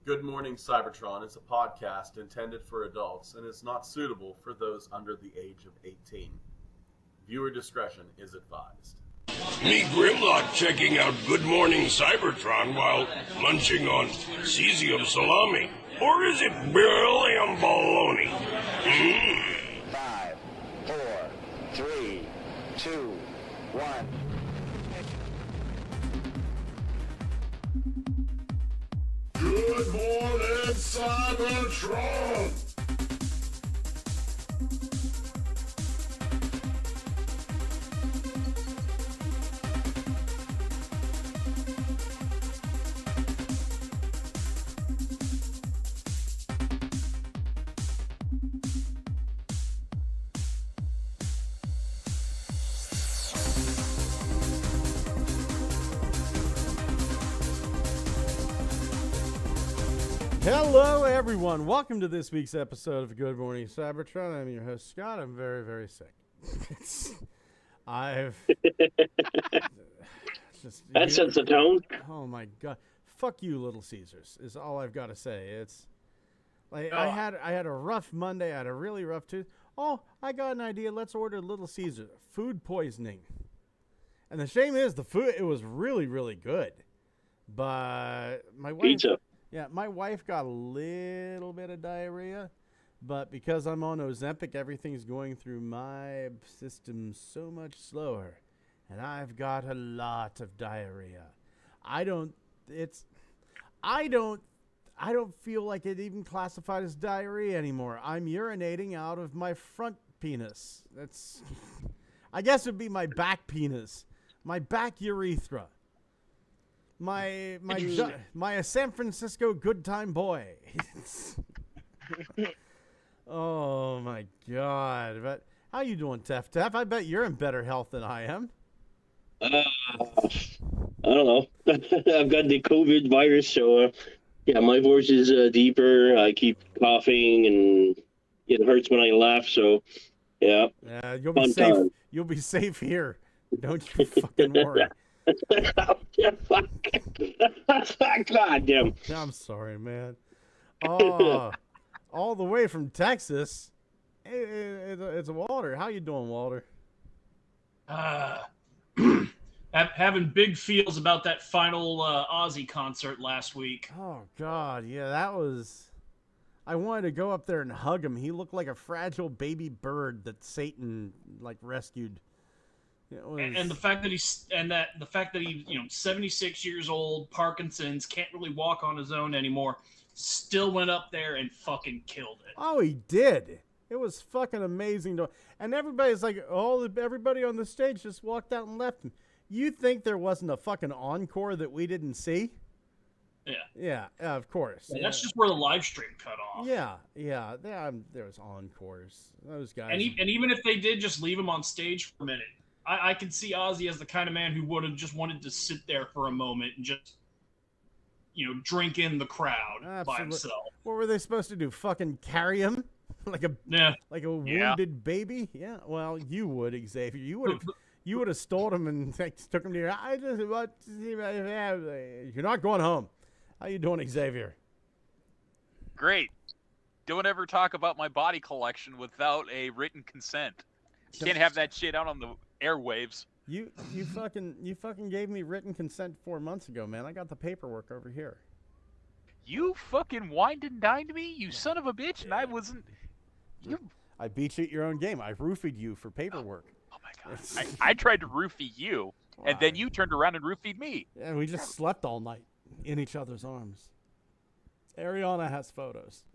Good Morning Cybertron is a podcast intended for adults and is not suitable for those under the age of 18. Viewer discretion is advised. Me Grimlock checking out Good Morning Cybertron while munching on cesium salami. Or is it beryllium bologna? Five, four, three, two, one. Good Morning Cybertron! Hello, everyone. Welcome to this week's episode of Good Morning Cybertron. I'm your host, Scott. I'm very, very sick. That sets the tone. Oh my god! Fuck you, Little Caesars. Is all I've got to say. It's like I had a rough Monday. I had a really rough Tuesday. Oh, I got an idea. Let's order Little Caesar. Food poisoning. And the shame is the food. It was really, really good, but my wife. Pizza. Yeah, my wife got a little bit of diarrhea, but because I'm on Ozempic, everything's going through my system so much slower, and I've got a lot of diarrhea. I don't feel like it even classified as diarrhea anymore. I'm urinating out of my front penis. I guess it'd be my back penis, my back urethra. My San Francisco good time boy. Oh my god! But how you doing, Tef? I bet you're in better health than I am. I don't know. I've got the COVID virus, so yeah, my voice is deeper. I keep coughing, and it hurts when I laugh. So yeah. Yeah, you'll be safe. Time. You'll be safe here. Don't you fucking worry. God damn. I'm sorry, man. Oh, all the way from Texas. It's Walter. How you doing, Walter? Having big feels about that final Ozzy concert last week. Oh, God. Yeah, that was... I wanted to go up there and hug him. He looked like a fragile baby bird that Satan, rescued. And the fact that he's 76 years old, Parkinson's, can't really walk on his own anymore, still went up there and fucking killed it. Oh, he did. It was fucking amazing. And everybody's like, everybody on the stage just walked out and left him. You think there wasn't a fucking encore that we didn't see? Yeah. Yeah, of course. Yeah, that's just where the live stream cut off. Yeah. There was encores. Those guys. And even if they did just leave him on stage for a minute, I could see Ozzy as the kind of man who would have just wanted to sit there for a moment and just, drink in the crowd by himself. What were they supposed to do? Fucking carry him like a wounded baby? Yeah. Well, you would, Xavier. You would have stole him and took him to your. You're not going home. How you doing, Xavier? Great. Don't ever talk about my body collection without a written consent. Can't have that shit out on the airwaves. You fucking gave me written consent 4 months ago, man. I got the paperwork over here. You fucking wined and dined me, you son of a bitch, and I wasn't. I beat you at your own game. I roofied you for paperwork. Oh my god! I tried to roofie you, and then you turned around and roofied me. And we just slept all night in each other's arms. Ariana has photos.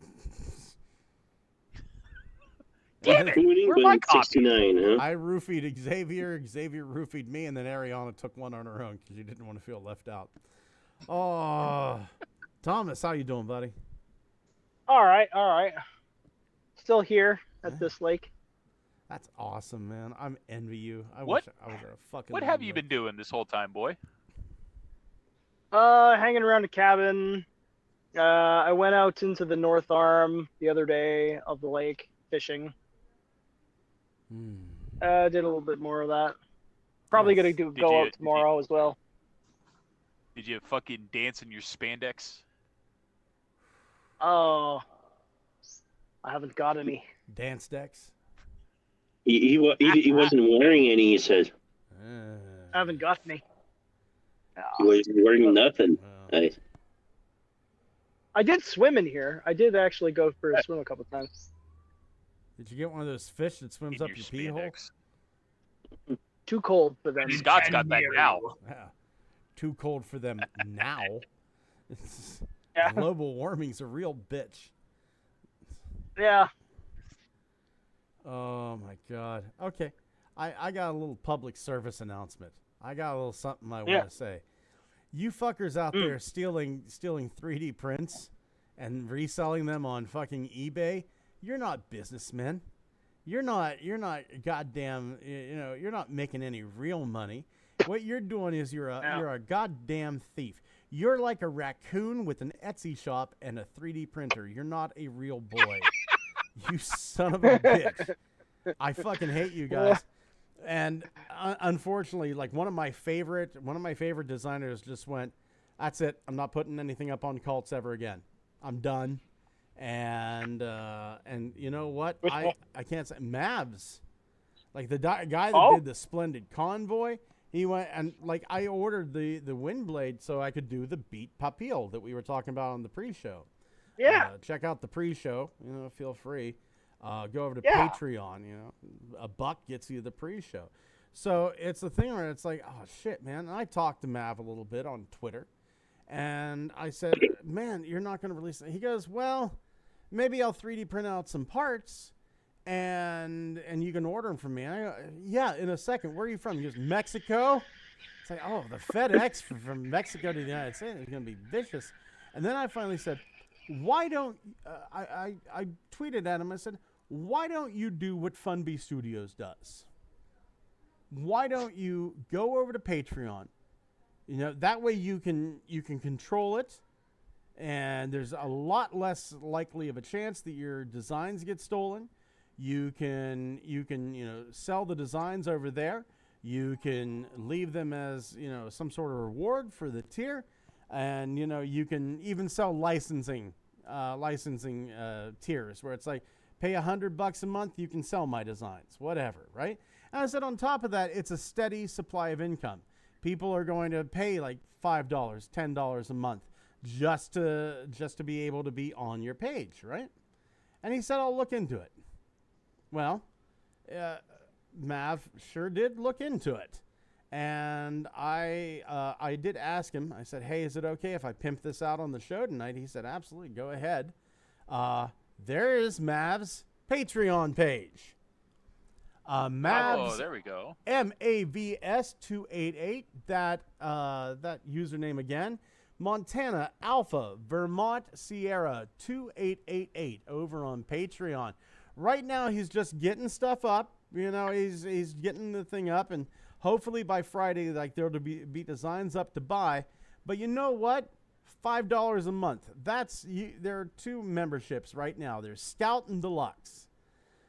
Damn it! Where my 69, huh? I roofied Xavier roofied me, and then Ariana took one on her own because she didn't want to feel left out. Oh, Thomas, how you doing, buddy? All right. Still here at this lake. That's awesome, man. I'm envy you. I What? wish I was at a fucking. What have you been doing this whole time, boy? Hanging around the cabin. I went out into the north arm the other day of the lake fishing. Did a little bit more of that. Probably gonna go out tomorrow as well. Did you fucking dance in your spandex? Oh, I haven't got any. Dance decks? He wasn't wearing any, he said. I haven't got any. He wasn't wearing nothing. I did swim in here. I did actually go for a swim a couple times. Did you get one of those fish that swims up your pee hole? Too cold for them. Scott's got that now. Yeah. Too cold for them now. Yeah. Global warming's a real bitch. Yeah. Oh my God. Okay. I got a little public service announcement. I got a little something I want to say. You fuckers out there stealing 3D prints and reselling them on fucking eBay, you're not businessmen. You're not goddamn, you're not making any real money. What you're doing is you're a goddamn thief. You're like a raccoon with an Etsy shop and a 3D printer. You're not a real boy. You son of a bitch. I fucking hate you guys. And unfortunately, like one of my favorite designers just went, that's it. I'm not putting anything up on cults ever again. I'm done. And you know what? I can't say Mavs, like the guy that did the Splendid Convoy. He went and like I ordered the Windblade so I could do the Beat Papille that we were talking about on the pre-show. Yeah. Check out the pre-show. Feel free. Go over to Patreon. $1 gets you the pre-show. So it's the thing where it's like, oh shit, man. And I talked to Mav a little bit on Twitter, and I said, man, you're not going to release it. He goes, well, maybe I'll 3D print out some parts, and you can order them from me. And I go, yeah, in a second. Where are you from? He goes, Mexico. It's like, oh, the FedEx from Mexico to the United States is going to be vicious. And then I finally said, why don't I tweeted at him. I said, why don't you do what Funby Studios does? Why don't you go over to Patreon? That way you can control it, and there's a lot less likely of a chance that your designs get stolen. You can sell the designs over there. You can leave them as some sort of reward for the tier, and you can even sell licensing tiers where it's like pay $100 a month, you can sell my designs, whatever, right? And I said on top of that, it's a steady supply of income. People are going to pay like $5, $10 a month just to be able to be on your page, right? And he said, I'll look into it. Well, Mav sure did look into it. And I did ask him, I said, hey, is it okay if I pimp this out on the show tonight? He said, absolutely, go ahead. There is Mav's Patreon page. Mavs, there we go. MAVS288, that username again. Montana Alpha Vermont Sierra 2888 over on Patreon. Right now he's just getting stuff up. He's getting the thing up, and hopefully by Friday, like there'll be designs up to buy. But you know what? $5 a month. There are two memberships right now. There's Scout and Deluxe.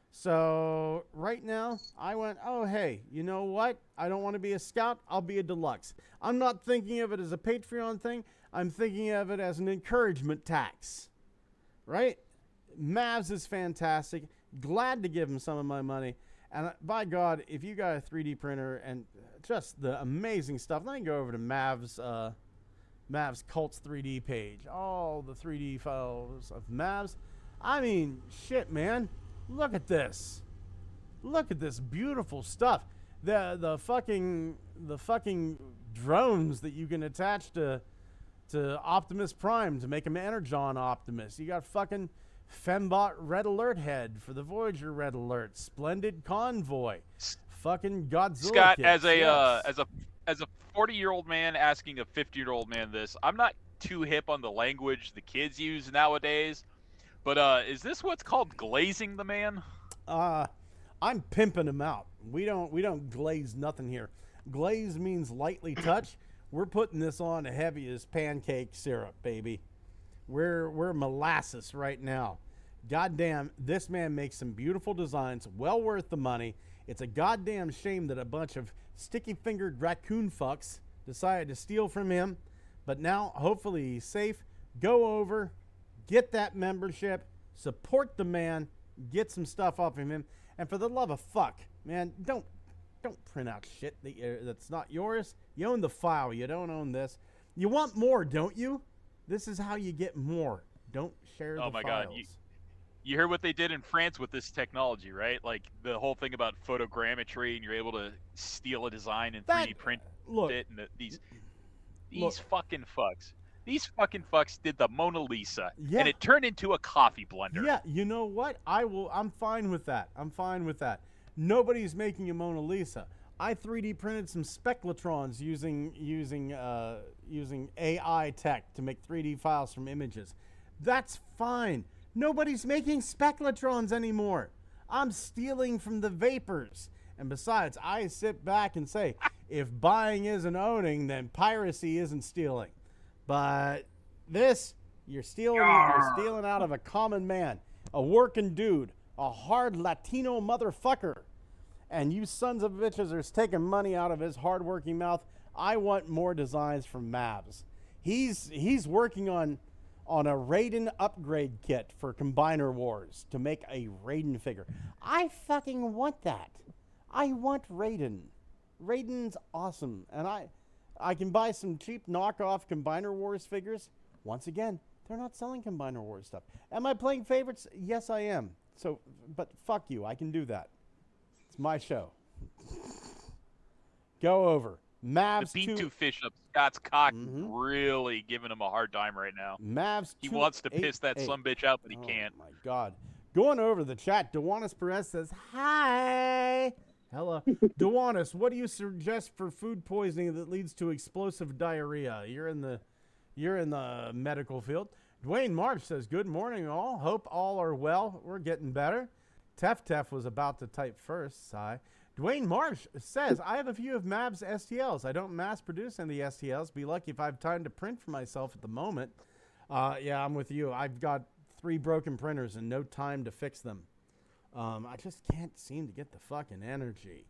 So right now, I went, oh, hey, you know what? I don't want to be a Scout. I'll be a Deluxe. I'm not thinking of it as a Patreon thing. I'm thinking of it as an encouragement tax, right? Mavs is fantastic. Glad to give him some of my money. And by God, if you got a 3D printer and just the amazing stuff, let me go over to Mav's Cults 3D page. All the 3D files of Mavs. I mean, shit, man. Look at this. Look at this beautiful stuff. The fucking drones that you can attach to Optimus Prime to make him Energon Optimus. You got fucking Fembot Red Alert head for the Voyager Red Alert. Splendid Convoy. Fucking Godzilla. Scott, kits. as a 40-year-old man asking a 50-year-old man this, I'm not too hip on the language the kids use nowadays. But is this what's called glazing the man? I'm pimping him out. We don't glaze nothing here. Glaze means lightly touch. We're putting this on heavy as pancake syrup, baby. We're molasses right now. Goddamn, this man makes some beautiful designs, well worth the money. It's a goddamn shame that a bunch of sticky-fingered raccoon fucks decided to steal from him. But now, hopefully, he's safe. Go over, Get that membership. Support the man. Get some stuff off of him. And for the love of fuck, man, don't print out shit that's not yours. You own the file. You don't own this. You want more, don't you? This is how you get more. Don't share the files. Oh my God. You heard what they did in France with this technology, right? Like the whole thing about photogrammetry, and you're able to steal a design and 3D print it. And these fucking fucks. These fucking fucks did the Mona Lisa, and it turned into a coffee blender. Yeah, you know what? I'm fine with that. Nobody's making a Mona Lisa. I 3D printed some spectrotrons using AI tech to make 3D files from images. That's fine. Nobody's making spectrotrons anymore. I'm stealing from the vapors. And besides, I sit back and say, if buying isn't owning, then piracy isn't stealing. But this, you're stealing out of a common man, a working dude, a hard Latino motherfucker. And you sons of bitches are taking money out of his hard-working mouth. I want more designs from Mavs. He's working on a Raiden upgrade kit for Combiner Wars to make a Raiden figure. I fucking want that. I want Raiden. Raiden's awesome. And I can buy some cheap knockoff Combiner Wars figures. Once again, they're not selling Combiner Wars stuff. Am I playing favorites? Yes, I am. So, but fuck you. I can do that. It's my show. Go over. Mavs the B2 fish up Scott's cock really giving him a hard time right now. Mavs he wants to piss that sumbitch out, but he can't. Oh my God. Going over the chat, Dewanis Perez says, hi. Hello. Dewanis, what do you suggest for food poisoning that leads to explosive diarrhea? You're in the medical field. Dwayne Marsh says, good morning all. Hope all are well. We're getting better. Tef was about to type first. Sigh. Dwayne Marsh says, I have a few of Mav's STLs. I don't mass produce any STLs. Be lucky if I have time to print for myself at the moment. Yeah, I'm with you. I've got 3 broken printers and no time to fix them. I just can't seem to get the fucking energy.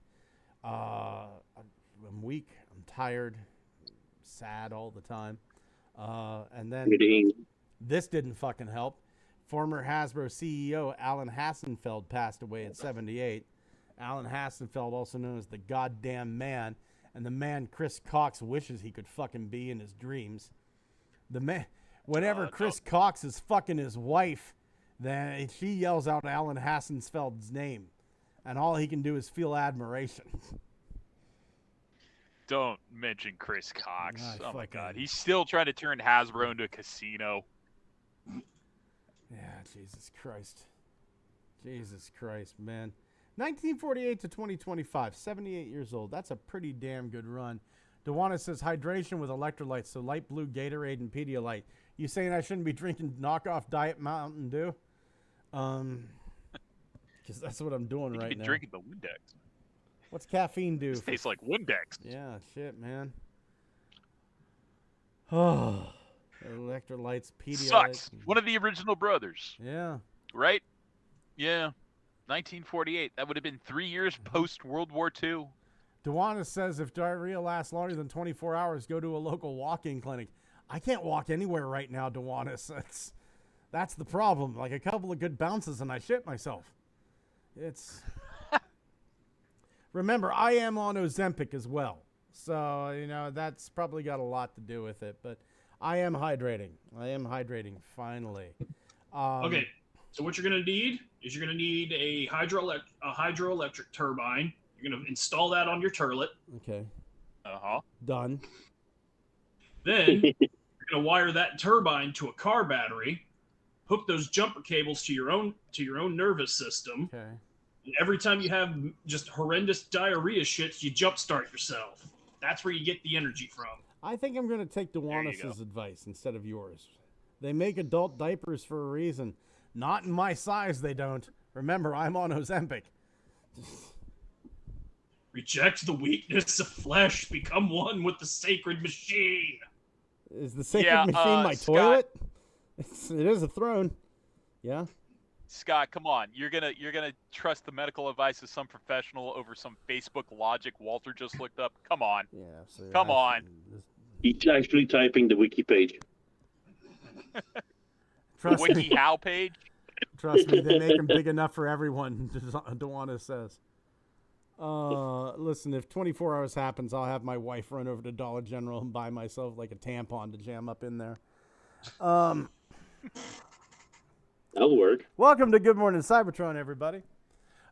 I'm weak. I'm tired. Sad all the time. And then this didn't fucking help. Former Hasbro CEO Alan Hassenfeld passed away at 78. Alan Hassenfeld, also known as the Goddamn Man, and the man Chris Cox wishes he could fucking be in his dreams. The man, whenever Chris Cox is fucking his wife, then she yells out Alan Hassenfeld's name, and all he can do is feel admiration. Don't mention Chris Cox. Oh my God, he's still trying to turn Hasbro into a casino. Yeah, Jesus Christ, man. 1948 to 2025, 78 years old. That's a pretty damn good run. Dewana says hydration with electrolytes, so light blue Gatorade and Pedialyte. You saying I shouldn't be drinking knockoff Diet Mountain Dew? Because that's what I'm doing right now. Drinking the Windex. What's caffeine do? It tastes like Windex. Yeah, shit, man. Oh, electrolytes, Pedialyte. Sucks. One of the original brothers. Yeah. Right? Yeah. 1948. That would have been 3 years post World War II. Dewana says if diarrhea lasts longer than 24 hours, go to a local walk-in clinic. I can't walk anywhere right now, Dewana. That's the problem. Like a couple of good bounces and I shit myself. It's... Remember, I am on Ozempic as well. So, you know, that's probably got a lot to do with it. But I am hydrating. Finally. Okay. So what you're going to need is you're going to need a hydroelectric turbine. You're going to install that on your turlet. Okay. Uh-huh. Done. Then you're going to wire that turbine to a car battery, hook those jumper cables to your own nervous system. Okay. And every time you have just horrendous diarrhea shits, you jumpstart yourself. That's where you get the energy from. I think I'm going to take Dewanis' advice instead of yours. They make adult diapers for a reason. Not in my size, they don't. Remember, I'm on Ozempic. Reject the weakness of flesh. Become one with the sacred machine. Is the sacred machine my toilet? It is a throne. Yeah. Scott, come on. You're gonna trust the medical advice of some professional over some Facebook logic Walter just looked up? Come on. Yeah. So come on. He's actually typing the wiki page. The WikiHow page. Trust me, they make them big enough for everyone. Dewana says. Listen, if 24 hours happens, I'll have my wife run over to Dollar General and buy myself like a tampon to jam up in there. That'll work. Welcome to Good Morning Cybertron, everybody.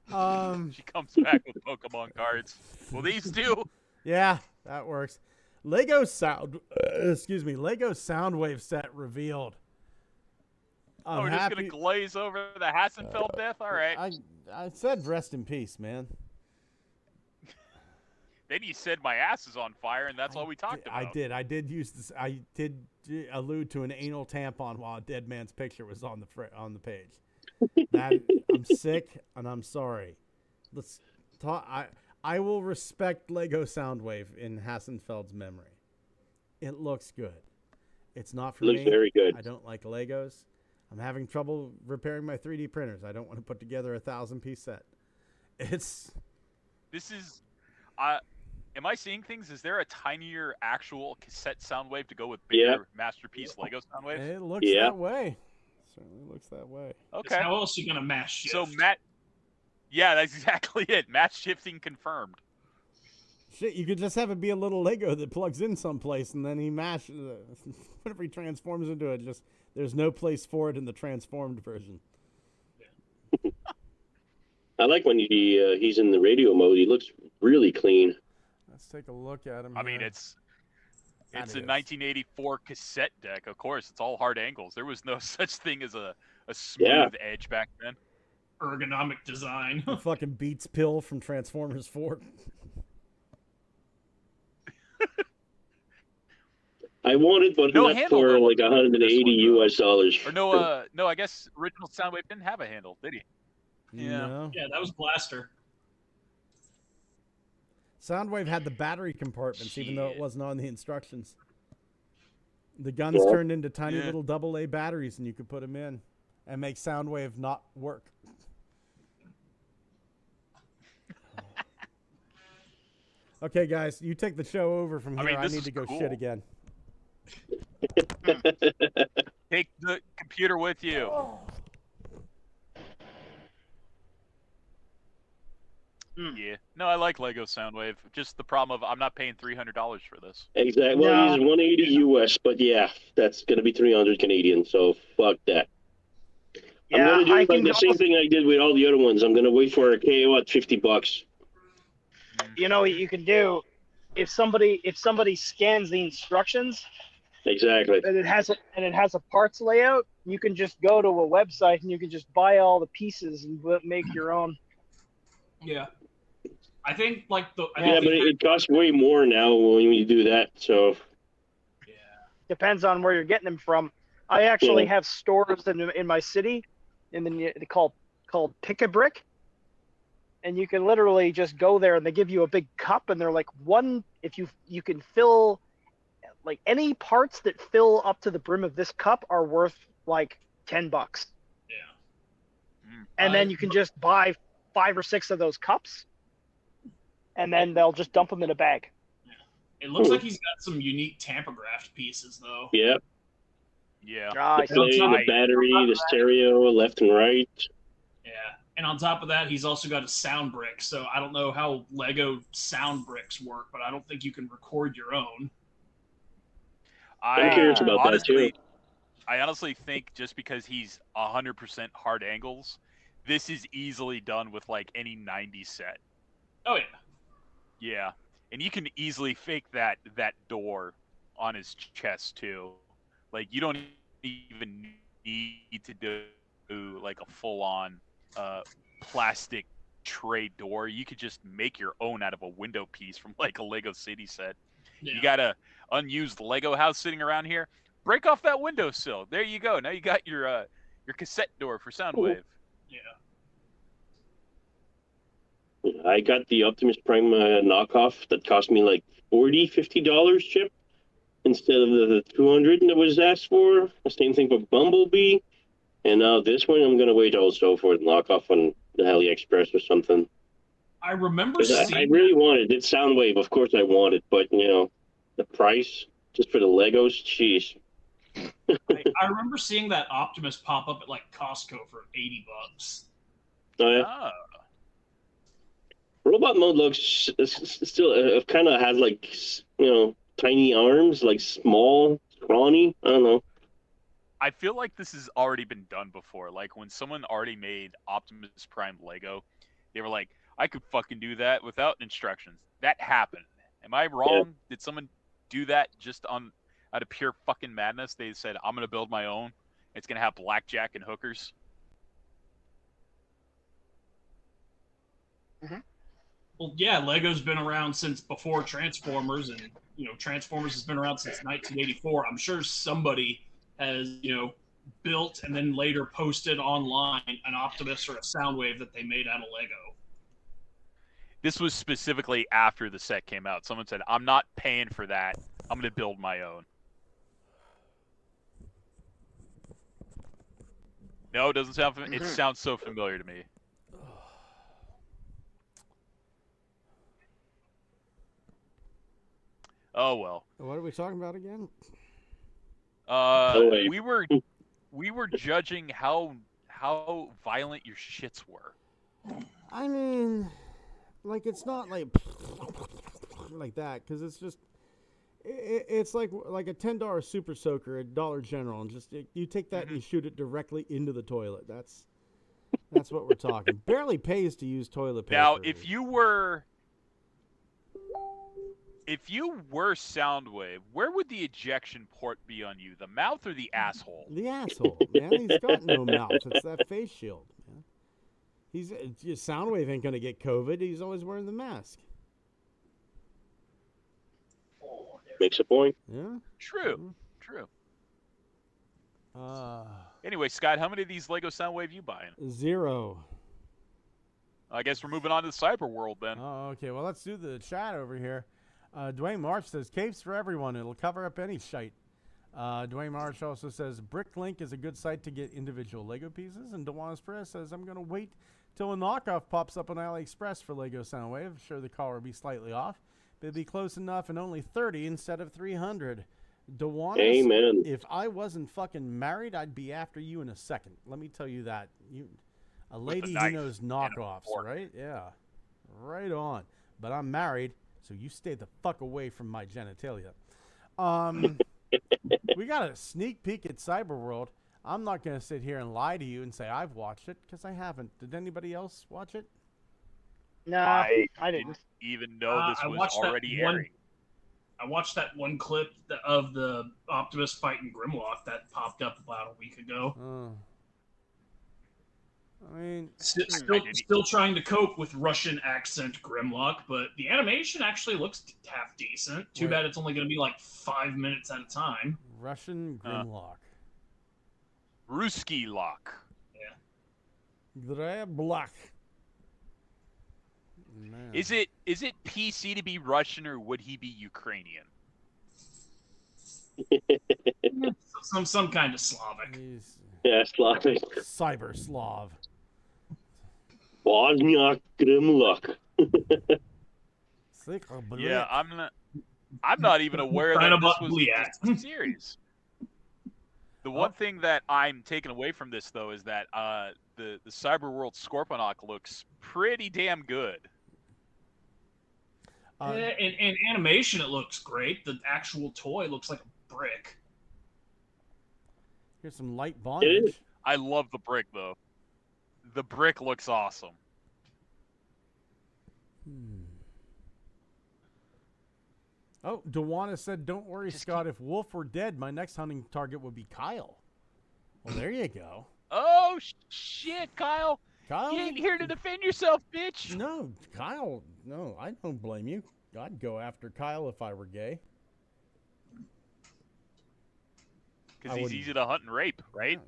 She comes back with Pokemon cards. Well, these two. Yeah, that works. Lego Soundwave set revealed. We're just gonna glaze over the Hassenfeld death. All right. I said rest in peace, man. Then you said my ass is on fire, and that's all we talked about. I did. I did use this. I did allude to an anal tampon while a dead man's picture was on the page. I'm sick and I'm sorry. Let's talk. I will respect Lego Soundwave in Hassenfeld's memory. It looks good. It's not for me. Looks very good. I don't like Legos. I'm having trouble repairing my 3D printers. I don't want to put together a 1,000-piece set. This is. Am I seeing things? Is there a tinier actual cassette Soundwave to go with bigger masterpiece Lego Soundwave? It looks that way. Certainly looks that way. Okay. How else are you gonna match shift? So yeah, that's exactly it. Match shifting confirmed. Shit, you could just have it be a little Lego that plugs in someplace, and then he whenever he transforms into it, there's no place for it in the transformed version. I like when he's in the radio mode. He looks really clean. Let's take a look at him. I mean, it's a 1984 cassette deck. Of course, it's all hard angles. There was no such thing as a smooth edge back then. Ergonomic design. The fucking Beats pill from Transformers 4. I wanted, but not for like $180 US. Or no, I guess original Soundwave didn't have a handle, did he? No. Yeah, that was Blaster. Soundwave had the battery compartments, even though it wasn't on the instructions. The guns turned into tiny little AA batteries, and you could put them in and make Soundwave not work. Okay, guys, you take the show over from here. I need to go shit again. Take the computer with you. Yeah. No, I like Lego Soundwave. Just the problem of I'm not paying $300 for this. Exactly. Well, he's 180 US, but yeah, that's going to be 300 Canadian, so fuck that. Yeah, I'm going to do the same thing I did with all the other ones. I'm going to wait for a KO at $50. You know what you can do? If somebody scans the instructions, exactly, and it has a parts layout, you can just go to a website and you can just buy all the pieces and make your own. Yeah. I think but it costs way more now when you do that. So yeah, depends on where you're getting them from. I actually have stores in my city, called Pick-a-Brick, and you can literally just go there and they give you a big cup and they're like if you can fill like any parts that fill up to the brim of this cup are worth like $10. Yeah. And then you can just buy 5 or 6 of those cups, and then they'll just dump them in a bag. Yeah. It looks like he's got some unique tampographed pieces, though. Yep. Yeah. The battery, the stereo, left and right. Yeah. And on top of that, he's also got a sound brick. So I don't know how Lego sound bricks work, but I don't think you can record your own. I'm curious about that too. I honestly think just because he's 100% hard angles, this is easily done with like any 90 set. Oh yeah. Yeah. And you can easily fake that door on his chest too. Like you don't even need to do like a full-on plastic tray door. You could just make your own out of a window piece from like a Lego City set. Yeah. You got a unused Lego house sitting around here. Break off that windowsill. There you go. Now you got your cassette door for Soundwave. Yeah. I got the Optimus Prime knockoff that cost me like $50 chip instead of the $200 that was asked for. The same thing for Bumblebee. And now this one I'm going to wait also for the knockoff on the AliExpress or something. I remember I really wanted it. Soundwave, of course I want it, but, the price just for the Legos, jeez. I I remember seeing that Optimus pop up at like Costco for $80. Oh yeah. Oh. Robot mode looks still it kind of has like tiny arms, like small, scrawny. I don't know. I feel like this has already been done before. Like when someone already made Optimus Prime Lego, they were like, I could fucking do that without instructions. That happened. Am I wrong? Yeah. Did someone do that just out of pure fucking madness? They said, I'm going to build my own. It's going to have blackjack and hookers. Mm-hmm. Well, yeah, Lego's been around since before Transformers, and Transformers has been around since 1984. I'm sure somebody has built and then later posted online an Optimus or a Soundwave that they made out of Lego. This was specifically after the set came out. Someone said, I'm not paying for that. I'm going to build my own. No, it doesn't sound familiar. It sounds so familiar to me. Oh well. What are we talking about again? We were judging how violent your shits were. I mean, like it's not like that because it's just it's like a $10 Super Soaker at Dollar General, and just you take that and you shoot it directly into the toilet. That's what we're talking. Barely pays to use toilet paper. Now, if you were Soundwave, where would the ejection port be on you? The mouth or the asshole? The asshole, man. He's got no mouth. It's that face shield, man. Soundwave ain't gonna get COVID. He's always wearing the mask. Makes a point. Yeah. True. Anyway, Scott, how many of these Lego Soundwave you buying? 0. I guess we're moving on to the cyber world then. Oh, okay. Well, let's do the chat over here. Dwayne March says, capes for everyone. It'll cover up any shite. Dwayne March also says, Bricklink is a good site to get individual Lego pieces. And Dewan Express says, I'm going to wait till a knockoff pops up on AliExpress for Lego Soundwave. Sure, the collar will be slightly off, but it'll be close enough and only 30 instead of 300. Dewan, amen. If I wasn't fucking married, I'd be after you in a second. Let me tell you that. A lady who knows knockoffs, right? Yeah. Right on. But I'm married. So you stay the fuck away from my genitalia. We got a sneak peek at Cyberworld. I'm not going to sit here and lie to you and say I've watched it, because I haven't. Did anybody else watch it? No, I didn't even know this was already airing. I watched that one clip of the Optimus fighting Grimlock that popped up about a week ago. I mean, still trying to cope with Russian accent Grimlock, but the animation actually looks half decent. Too bad it's only going to be like 5 minutes at a time. Russian Grimlock. Ruski Lock. Yeah. Grimlock. Is it PC to be Russian, or would he be Ukrainian? some kind of Slavic. Yeah, Slavic. Cyber Slav. Wozniak Grimlock. Yeah, I'm not even aware that this was a series. The one thing that I'm taking away from this, though, is that the Cyberworld Scorponok looks pretty damn good. In animation, it looks great. The actual toy looks like a brick. Here's some light bondage. I love the brick, though. The brick looks awesome. Oh, Dewana said, don't worry, Scott. If Wolf were dead, my next hunting target would be Kyle. Well, there you go. Oh, shit, Kyle. Kyle? You ain't here to defend yourself, bitch. No, Kyle. No, I don't blame you. I'd go after Kyle if I were gay. Because he's easy to hunt and rape, right?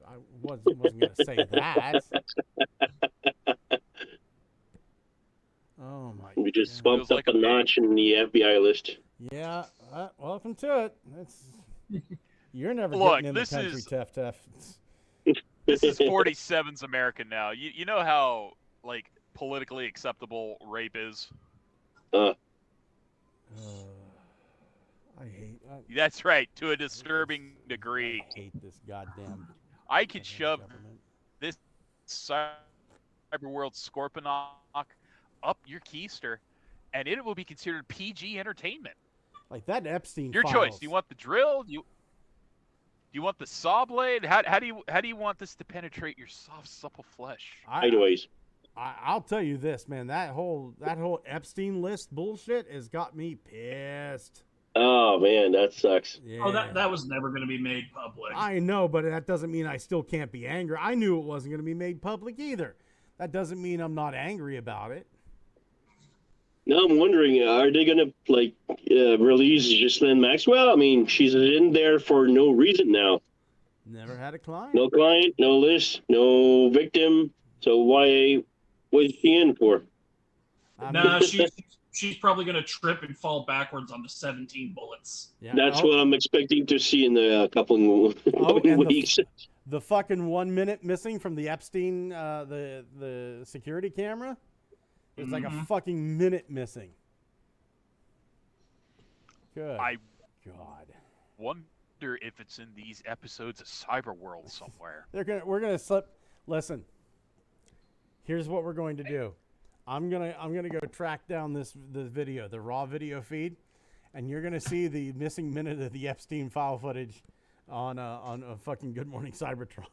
I wasn't going to say that. Oh, my God. We just bumped up a notch in the FBI list. Yeah, welcome to it. You're never getting in the country, Teff. This is 47's America now. You know how, like, politically acceptable rape is? That's right, to a disturbing degree. I hate this goddamn. I could shove this Cyberworld Scorponok up your keister, and it will be considered PG entertainment. Like that Epstein. Your choice. Do you want the drill? Do you want the saw blade? How do you want this to penetrate your soft, supple flesh? Anyways, I'll tell you this, man. That whole Epstein list bullshit has got me pissed. Oh man, that sucks. Yeah. Oh, that was never going to be made public. I know, but that doesn't mean I still can't be angry. I knew it wasn't going to be made public either. That doesn't mean I'm not angry about it. Now I'm wondering, are they going to release Ghislaine Maxwell? I mean, she's in there for no reason now. Never had a client. No client, no list, no victim. So why was she in for? No, she's probably going to trip and fall backwards onto 17 bullets. Yeah. That's what I'm expecting to see in the couple weeks. The fucking 1 minute missing from the Epstein, the security camera. There's like a fucking minute missing. Good. God. Wonder if it's in these episodes of Cyberworld somewhere. We're gonna slip. Listen. Here's what we're going to do. I'm gonna go track down the video, the raw video feed, and you're gonna see the missing minute of the Epstein file footage on a fucking Good Morning Cybertron.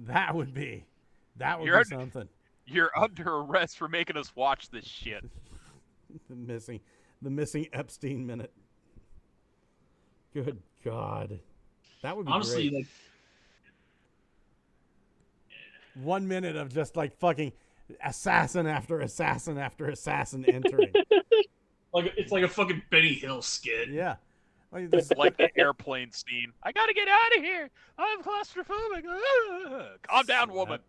That would be something. You're under arrest for making us watch this shit. the missing Epstein minute. Good God, that would be honestly great. 1 minute of just like fucking assassin after assassin after assassin entering. It's like a fucking Benny Hill skit. Yeah. It's like the airplane scene. I gotta get out of here. I'm claustrophobic. Calm down, woman.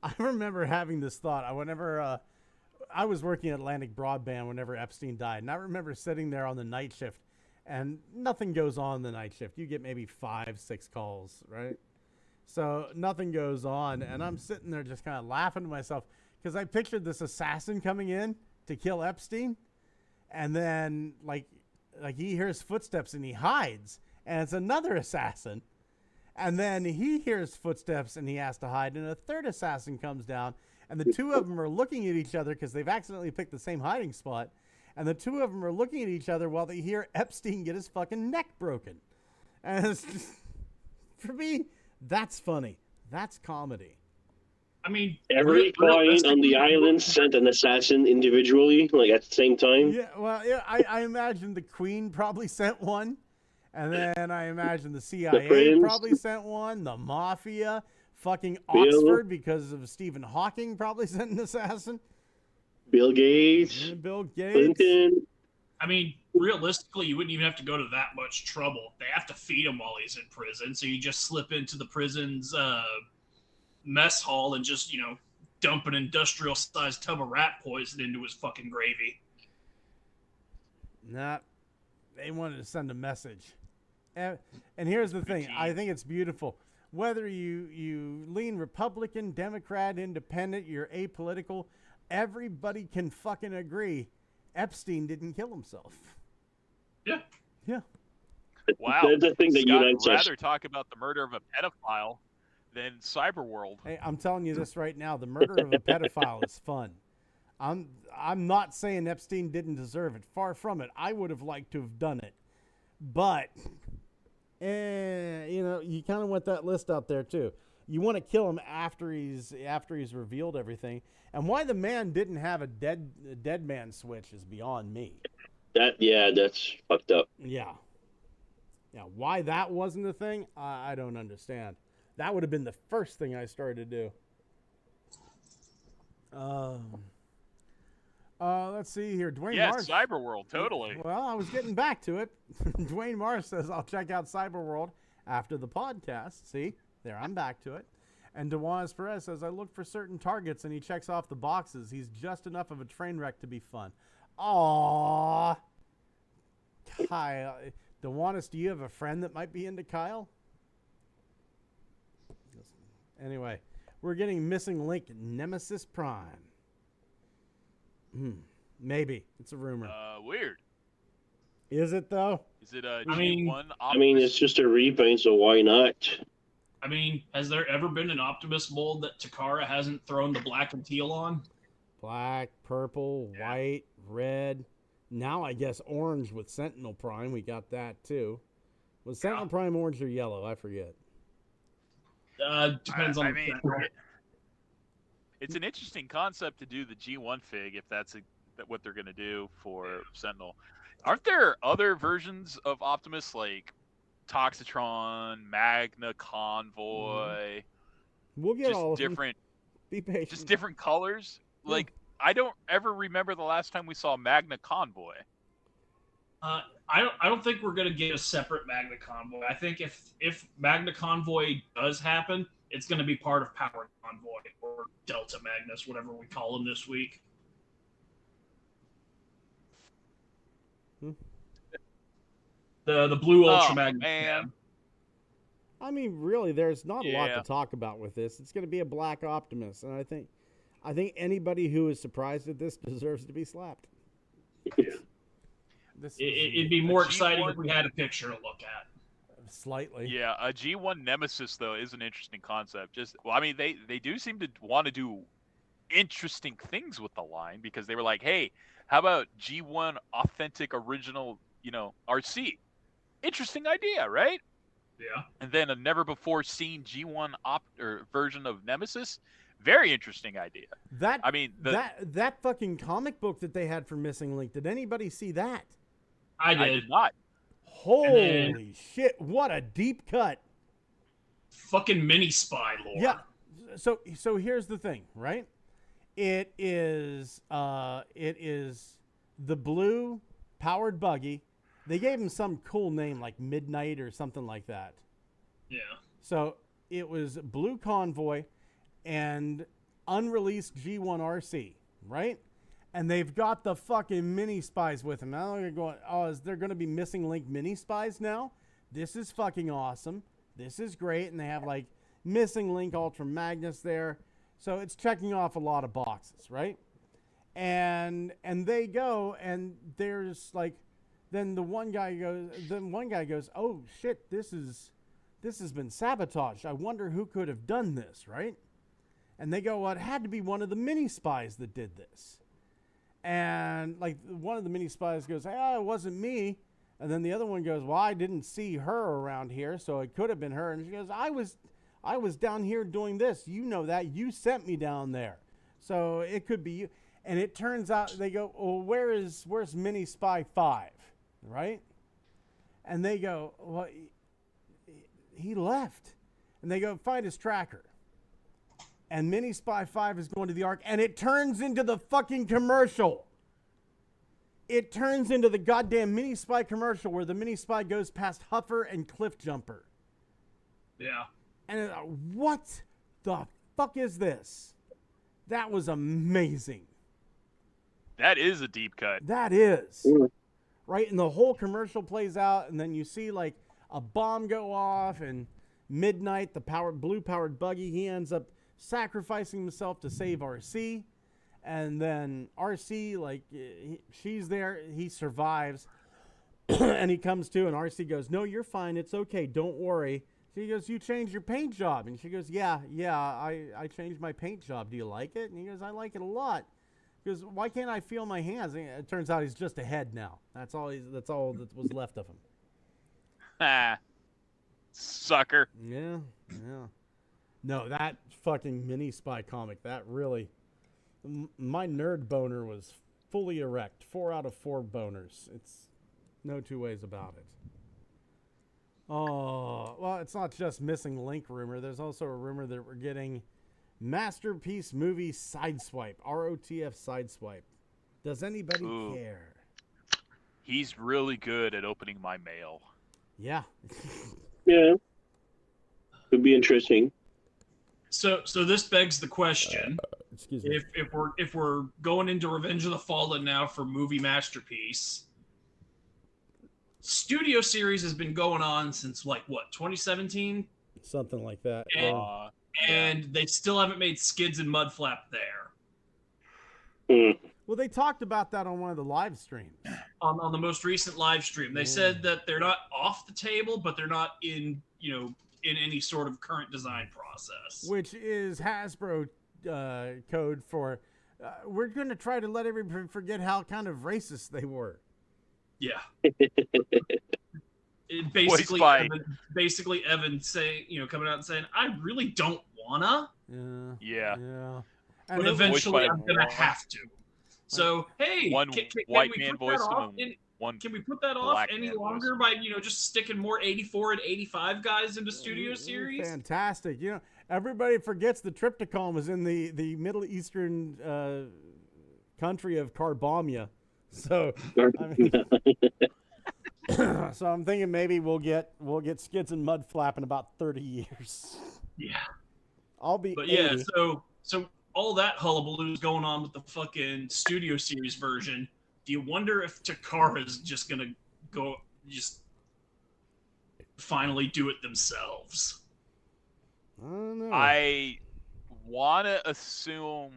I remember having this thought. Whenever I was working at Atlantic Broadband whenever Epstein died, and I remember sitting there on the night shift, and nothing goes on the night shift. You get maybe 5-6 calls, right? So nothing goes on, and I'm sitting there just kind of laughing to myself because I pictured this assassin coming in to kill Epstein, and then like he hears footsteps and he hides, and it's another assassin, and then he hears footsteps and he has to hide, and a third assassin comes down, and the two of them are looking at each other because they've accidentally picked the same hiding spot, and the two of them are looking at each other while they hear Epstein get his fucking neck broken, and it's just, for me, that's funny. That's comedy. I mean, every client on the island sent an assassin individually, like at the same time. Yeah, well, yeah, I imagine the Queen probably sent one, and then I imagine the CIA probably sent one. The Mafia, fucking Oxford, because of Stephen Hawking, probably sent an assassin. Bill Gates, Clinton. I mean, realistically, you wouldn't even have to go to that much trouble. They have to feed him while he's in prison, so you just slip into the prison's mess hall and just, dump an industrial-sized tub of rat poison into his fucking gravy. Nah, they wanted to send a message. And here's the thing. I think it's beautiful. Whether you lean Republican, Democrat, Independent, you're apolitical, everybody can fucking agree Epstein didn't kill himself. Yeah. Yeah. Wow. That's the thing that unites us. I'd rather talk about the murder of a pedophile than Cyberworld. Hey, I'm telling you this right now. The murder of a pedophile is fun. I'm not saying Epstein didn't deserve it. Far from it. I would have liked to have done it. But, you kind of want that list out there too. You want to kill him after he's revealed everything. And why the man didn't have a dead man switch is beyond me. That's fucked up. Yeah. Yeah, why that wasn't a thing, I don't understand. That would have been the first thing I started to do. Let's see here. Dwayne Marsh. Cyberworld, totally. Well, I was getting back to it. Dwayne Marsh says, I'll check out Cyberworld after the podcast. See? There, I'm back to it. And Dejuanis Perez says, I look for certain targets, and he checks off the boxes. He's just enough of a train wreck to be fun. Aww. Kyle. Dejuanis, do you have a friend that might be into Kyle? Anyway, we're getting Missing Link Nemesis Prime. Maybe it's a rumor. Weird. Is it though? Is it a G1 Optimus? I mean, it's just a repaint, so why not? I mean, has there ever been an Optimus mold that Takara hasn't thrown the black and teal on? Black, purple, white, red. Now I guess orange with Sentinel Prime. We got that too. Was Sentinel Prime orange or yellow? I forget. Depends on it's an interesting concept to do the G1 fig if that's what they're going to do for Sentinel. Aren't there other versions of Optimus like Toxitron, Magna Convoy? We'll get all different. Be patient. Just different colors. Like I don't ever remember the last time we saw Magna Convoy. I don't think we're gonna get a separate Magna Convoy. I think if Magna Convoy does happen, it's gonna be part of Powered Convoy or Delta Magnus, whatever we call them this week. The blue Ultra Magnus. Man. I mean, really, there's not a lot to talk about with this. It's going to be a Black Optimus, and I think anybody who is surprised at this deserves to be slapped. It'd be more exciting if we had a picture to look at. Slightly. Yeah, a G1 Nemesis though is an interesting concept. I mean, they do seem to want to do interesting things with the line because they were like, hey, how about G1 authentic original, RC? Interesting idea, right? Yeah. And then a never before seen G1 version of Nemesis. Very interesting idea. That fucking comic book that they had for Missing Link. Did anybody see that? I did. I did not. Holy shit! What a deep cut. Fucking mini spy lore. Yeah. So here's the thing, right? It is the blue powered buggy. They gave him some cool name like Midnight or something like that. Yeah. So it was Blue Convoy and unreleased G1 RC, right? And they've got the fucking mini spies with them. Now they're going, is there going to be Missing Link mini spies now? This is fucking awesome. This is great. And they have like Missing Link Ultra Magnus there. So it's checking off a lot of boxes, right? And they go and there's like, then one guy goes, oh shit, this has been sabotaged. I wonder who could have done this, right? And they go, well, it had to be one of the mini spies that did this. And like one of the mini spies goes, it wasn't me. And then the other one goes, well, I didn't see her around here, so it could have been her. And she goes, I was down here doing this. You know that. You sent me down there. So it could be you. And it turns out they go, well, where's Mini Spy 5? Right? And they go, well, he left. And they go, find his tracker. And Mini Spy 5 is going to the Ark, and it turns into the fucking commercial. It turns into the goddamn Mini Spy commercial where the Mini Spy goes past Huffer and Cliffjumper. Yeah. And what the fuck is this? That was amazing. That is a deep cut. That is. Right? And the whole commercial plays out, and then you see like a bomb go off, and Midnight, the blue-powered buggy, he ends up sacrificing himself to save RC. And then RC, like, she's there, he survives, and he comes to, and RC goes, no, you're fine, it's okay, don't worry. She goes, you changed your paint job. And she goes, yeah, I changed my paint job. Do you like it? And he goes, I like it a lot. He goes, why can't I feel my hands? And it turns out he's just a head now. That's all that was left of him. Ah, sucker. Yeah. No, that fucking Mini Spy comic, that really... My nerd boner was fully erect. 4 out of 4 boners. It's no two ways about it. Oh, well, it's not just Missing Link rumor. There's also a rumor that we're getting Masterpiece Movie Sideswipe. ROTF Sideswipe. Does anybody care? He's really good at opening my mail. Yeah. Yeah. Could be interesting. So this begs the question. Excuse me. If we're going into Revenge of the Fallen now for movie Masterpiece, Studio Series has been going on since 2017? Something like that. And they still haven't made Skids and Mudflap there. Well, they talked about that on one of the live streams. On the most recent live stream, they said that they're not off the table, but they're not in any sort of current design process. Which is Hasbro code for we're going to try to let everybody forget how kind of racist they were. Yeah. Basically, Evan saying, coming out and saying, I really don't wanna. Yeah. But eventually, I'm gonna have to. So, hey, one white man voiced him and one can we put that off any longer by just sticking more 84 and 85 guys into Studio Series? Fantastic. Everybody forgets the Triptychon was in the Middle Eastern country of Carbomia. So, so I'm thinking maybe we'll get Skids and Mudflap in about 30 years. Yeah. I'll be. But 80. Yeah, so all that hullabaloo is going on with the fucking Studio Series version. Do you wonder if Takara is just gonna go finally do it themselves? I don't know. I wanna assume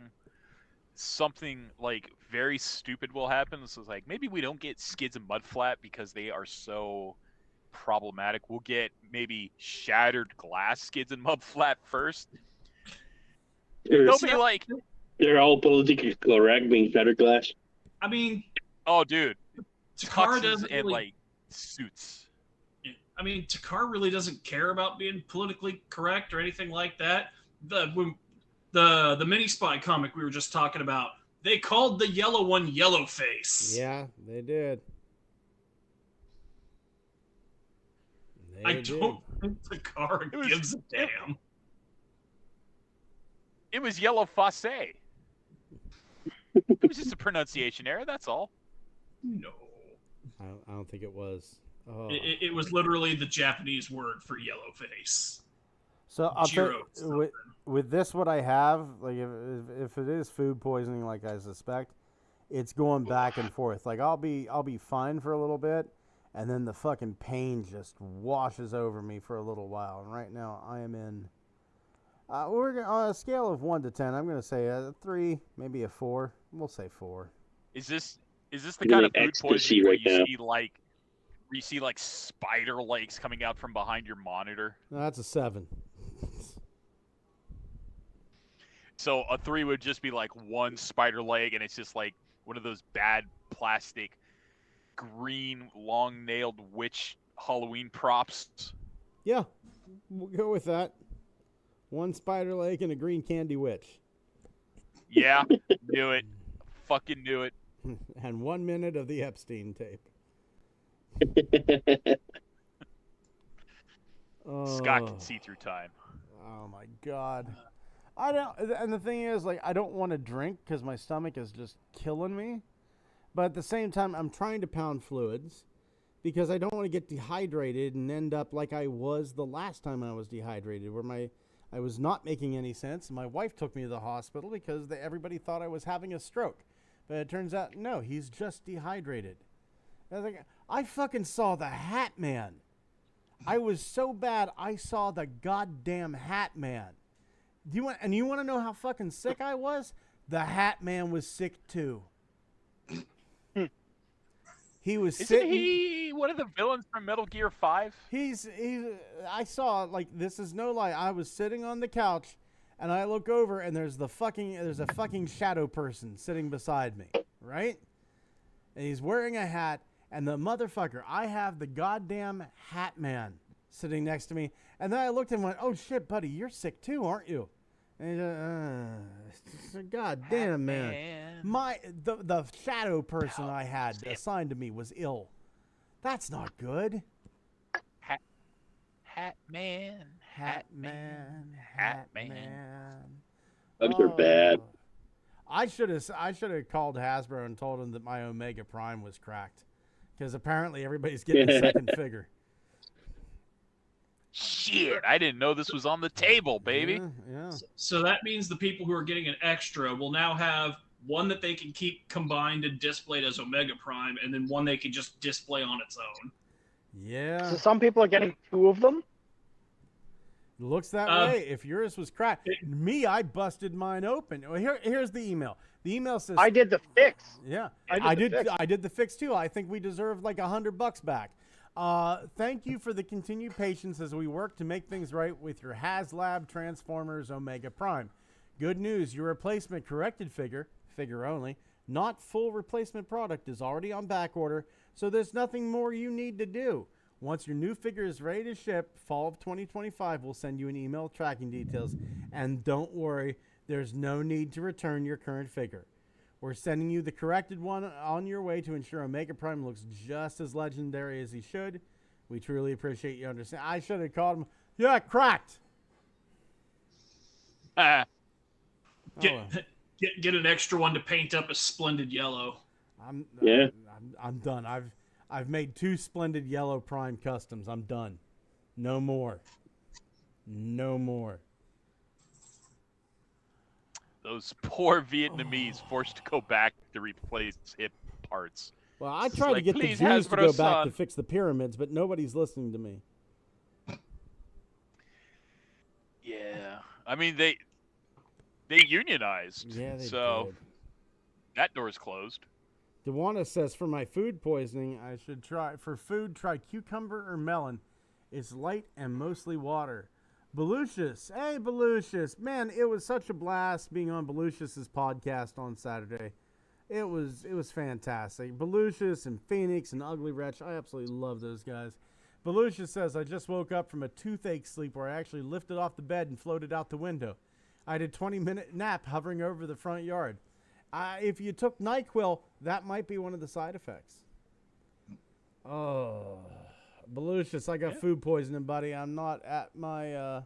something like very stupid will happen. So it's like maybe we don't get Skids and Mudflap because they are so problematic. We'll get maybe Shattered Glass Skids and Mudflap first. They'll be like, they're all politically correct being Shattered Glass. I mean, oh dude, Takara tuxes doesn't and really, like suits. I mean, Takara really doesn't care about being politically correct or anything like that. The mini spy comic we were just talking about, they called the yellow one Yellowface. Yeah, they did. I don't think Takara gives a damn. It was Yellow Face. It was just a pronunciation error, that's all. No. I don't think it was. Oh. It was literally the Japanese word for yellow face. So I'll tell you, with this, what I have, like if it is food poisoning, like I suspect, it's going back and forth. Like I'll be fine for a little bit, and then the fucking pain just washes over me for a little while. And right now I am in. We're on a scale of 1 to 10. I'm gonna say a 3, maybe a 4. We'll say 4. Is this the kind of food poisoning where right you see like spider legs coming out from behind your monitor? No, that's a 7. So a 3 would just be like one spider leg, and it's just like one of those bad plastic, green, long-nailed witch Halloween props. Yeah, we'll go with that. One spider leg and a green candy witch. Yeah, knew it. Fucking knew it. And 1 minute of the Epstein tape. Scott can see through time. Oh my God. And the thing is, like, I don't want to drink because my stomach is just killing me. But at the same time, I'm trying to pound fluids because I don't want to get dehydrated and end up like I was the last time I was dehydrated, where I was not making any sense. My wife took me to the hospital because everybody thought I was having a stroke. But it turns out, no, he's just dehydrated. I fucking saw the Hat Man. I was so bad, I saw the goddamn Hat Man. You want to know how fucking sick I was? The Hat Man was sick too. He was Isn't he one of the villains from Metal Gear 5? I saw, like, this is no lie. I was sitting on the couch and I look over and there's a fucking shadow person sitting beside me, right? And he's wearing a hat, and the motherfucker, I have the goddamn Hat Man sitting next to me. And then I looked and went, "Oh shit, buddy, you're sick too, aren't you?" And God damn, man. The shadow person I had assigned to me was ill. That's not good. Hat Man. Bugs are bad. I should have called Hasbro and told him that my Omega Prime was cracked, because apparently everybody's getting a second figure. Shit, I didn't know this was on the table, baby. Yeah. So that means the people who are getting an extra will now have one that they can keep combined and displayed as Omega Prime, and then one they can just display on its own. Yeah. So some people are getting 2 of them? Looks that way. If yours was cracked, I busted mine open. Here's the email. The email says I did the fix. Yeah, I did the fix too. I think we deserve like $100 back. Thank you for the continued patience as we work to make things right with your HasLab Transformers Omega Prime. Good news, your replacement corrected figure only, not full replacement product, is already on back order, so there's nothing more you need to do. Once your new figure is ready to ship, fall of 2025, we'll send you an email tracking details. And don't worry, there's no need to return your current figure. We're sending you the corrected one on your way to ensure Omega Prime looks just as legendary as he should. We truly appreciate you understanding. I should have called him, yeah, cracked. Get an extra one to paint up a splendid yellow. I'm done. I've made 2 splendid yellow Prime customs. I'm done. No more. No more. Those poor Vietnamese forced to go back to replace hip parts. Well, I tried to get the Jews to go back to fix the pyramids, but nobody's listening to me. Yeah. I mean, they unionized. Yeah, they so did. That door's closed. Dewana says, for my food poisoning, I should try cucumber or melon. It's light and mostly water. Belucius. Hey, Belucius. Man, it was such a blast being on Belucius's podcast on Saturday. It was fantastic. Belucius and Phoenix and Ugly Wretch. I absolutely love those guys. Belucius says, I just woke up from a toothache sleep where I actually lifted off the bed and floated out the window. I had a 20-minute nap hovering over the front yard. If you took NyQuil, that might be one of the side effects. Oh, Belucius, I got food poisoning, buddy. I'm not at my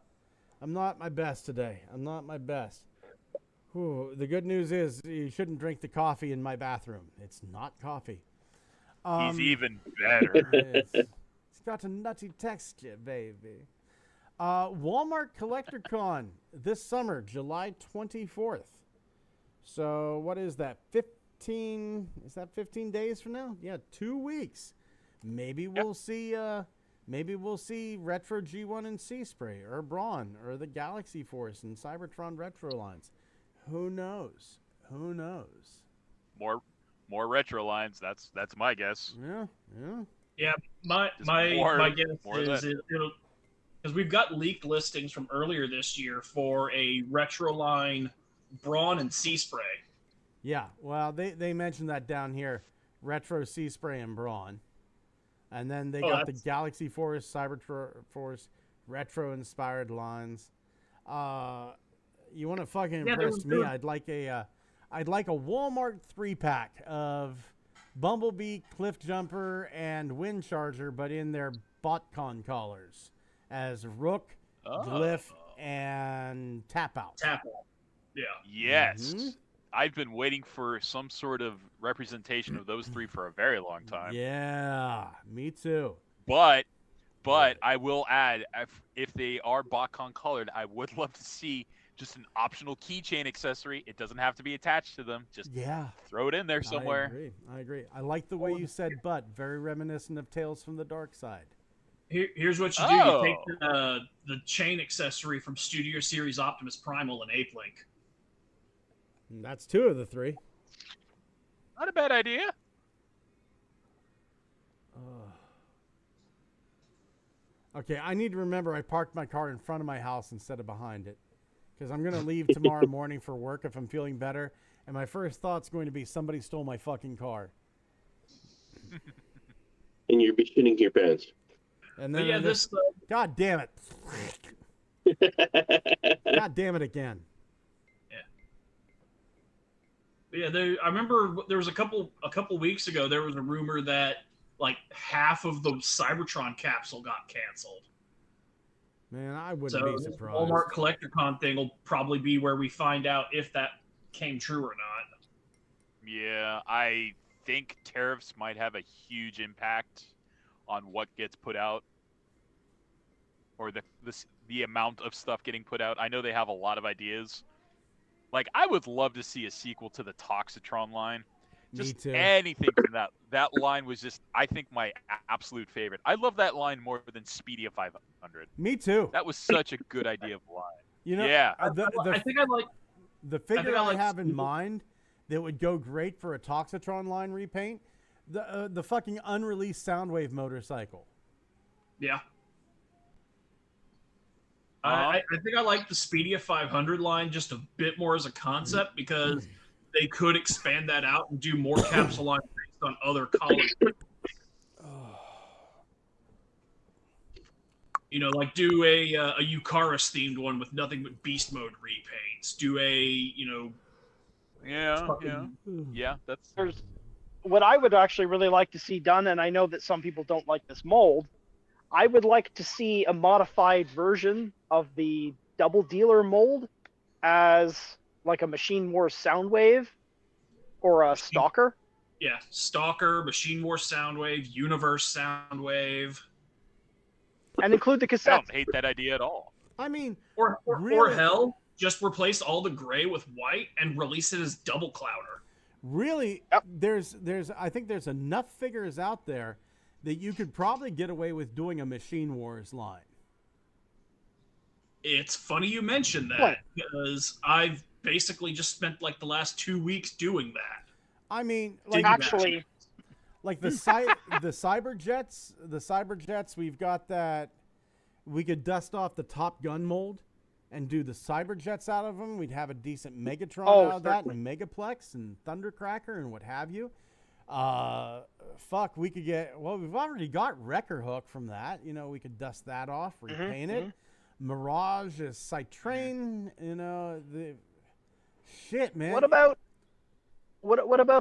best today. I'm not my best. Whew. The good news is you shouldn't drink the coffee in my bathroom. It's not coffee. He's even better. It's got a nutty texture, baby. Walmart CollectorCon this summer, July 24th. So what is that? 15? Is that 15 days from now? Yeah, 2 weeks. Maybe we'll see. Maybe we'll see Retro G1 and C Spray, or Brawn, or the Galaxy Force and Cybertron Retro lines. Who knows? Who knows? More retro lines. That's my guess. Yeah. My guess is it'll, because we've got leaked listings from earlier this year for a retro line, Brawn and C Spray. Yeah, well, they mentioned that down here, Retro C Spray and Brawn, and then they got the Galaxy Force, Cyber Force, retro inspired lines. You want to fucking impress me? I'd like a Walmart 3-pack of Bumblebee, Cliff Jumper, and Wind Charger, but in their BotCon collars as Rook, Glyph, and Tap Out. Tap Out. Yeah. Yes. Mm-hmm. I've been waiting for some sort of representation of those 3 for a very long time. Yeah, me too. But I will add, if they are BotCon colored, I would love to see just an optional keychain accessory. It doesn't have to be attached to them. Just throw it in there somewhere. I agree. I like the way you said "but." Very reminiscent of Tales from the Dark Side. Here's what you do. You take the chain accessory from Studio Series Optimus Primal and Ape Link. And that's 2 of the 3. Not a bad idea. Okay, I need to remember I parked my car in front of my house instead of behind it. Because I'm going to leave tomorrow morning for work if I'm feeling better. And my first thought's going to be somebody stole my fucking car. And you'll be shitting your pants. And then God damn it. God damn it again. Yeah, I remember there was a couple weeks ago there was a rumor that like half of the Cybertron capsule got canceled. Man, I wouldn't be surprised. The Walmart CollectorCon thing will probably be where we find out if that came true or not. Yeah, I think tariffs might have a huge impact on what gets put out, or the amount of stuff getting put out. I know they have a lot of ideas. Like, I would love to see a sequel to the Toxitron line. Just Me too. Anything from that. That line was just, I think, my absolute favorite. I love that line more than Speedia 500. Me too. That was such a good idea of a line. You know, I think I like the figure I have in mind that would go great for a Toxitron line repaint? The fucking unreleased Soundwave motorcycle. Yeah. I think I like the Speedia 500 line just a bit more as a concept because they could expand that out and do more capsule lines based on other collars. You know, like do a Eucharis themed one with nothing but beast mode repaints. Do a, you know, yeah. That's what I would actually really like to see done, and I know that some people don't like this mold. I would like to see a modified version of the double dealer mold as like a Machine Wars Soundwave or a Stalker. Yeah, Stalker, Machine Wars Soundwave, Universe Soundwave. And include the cassettes. I don't hate that idea at all. I mean, or hell, just replace all the gray with white and release it as double clouder. Really, there's I think there's enough figures out there that you could probably get away with doing a Machine Wars line. It's funny you mentioned that because I've basically just spent like the last 2 weeks doing that. I mean, like actually, like the Cyberjets, we've got that. We could dust off the Top Gun mold and do the Cyberjets out of them. We'd have a decent Megatron out of that, and Megaplex and Thundercracker and what have you. Fuck, we could get. Well, we've already got Wrecker Hook from that. You know, we could dust that off, repaint it. Mirage is Citrain. You know, the shit, man. What about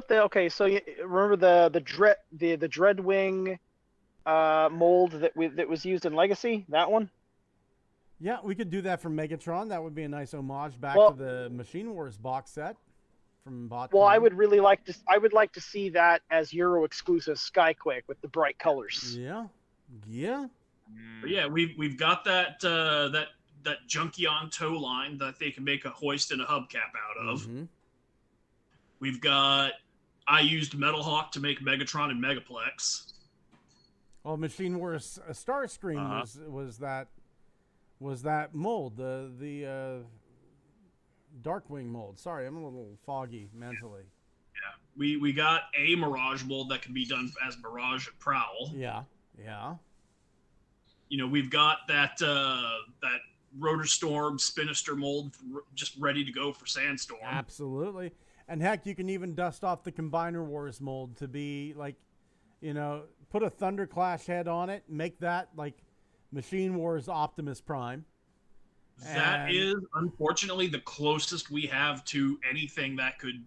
the? Okay, so you remember the Dreadwing mold that was used in Legacy? That one. Yeah, we could do that for Megatron. That would be a nice homage back to the Machine Wars box set from BotCon. Well, I would like to see that as Euro exclusive Skyquake with the bright colors. Yeah. But yeah, we've got that that Junkion tow line that they can make a hoist and a hubcap out of. We've got. I used Metal Hawk to make Megatron and Megaplex. Well, Machine Wars Starscream was that mold, the Darkwing mold. Sorry, I'm a little foggy mentally. Yeah, we got a Mirage mold that can be done as Mirage and Prowl. Yeah. You know, we've got that that Rotor Storm Spinister mold just ready to go for Sandstorm. Absolutely. And heck, you can even dust off the Combiner Wars mold to be like, you know, put a Thunderclash head on it, make that like Machine Wars Optimus Prime. That is unfortunately the closest we have to anything that could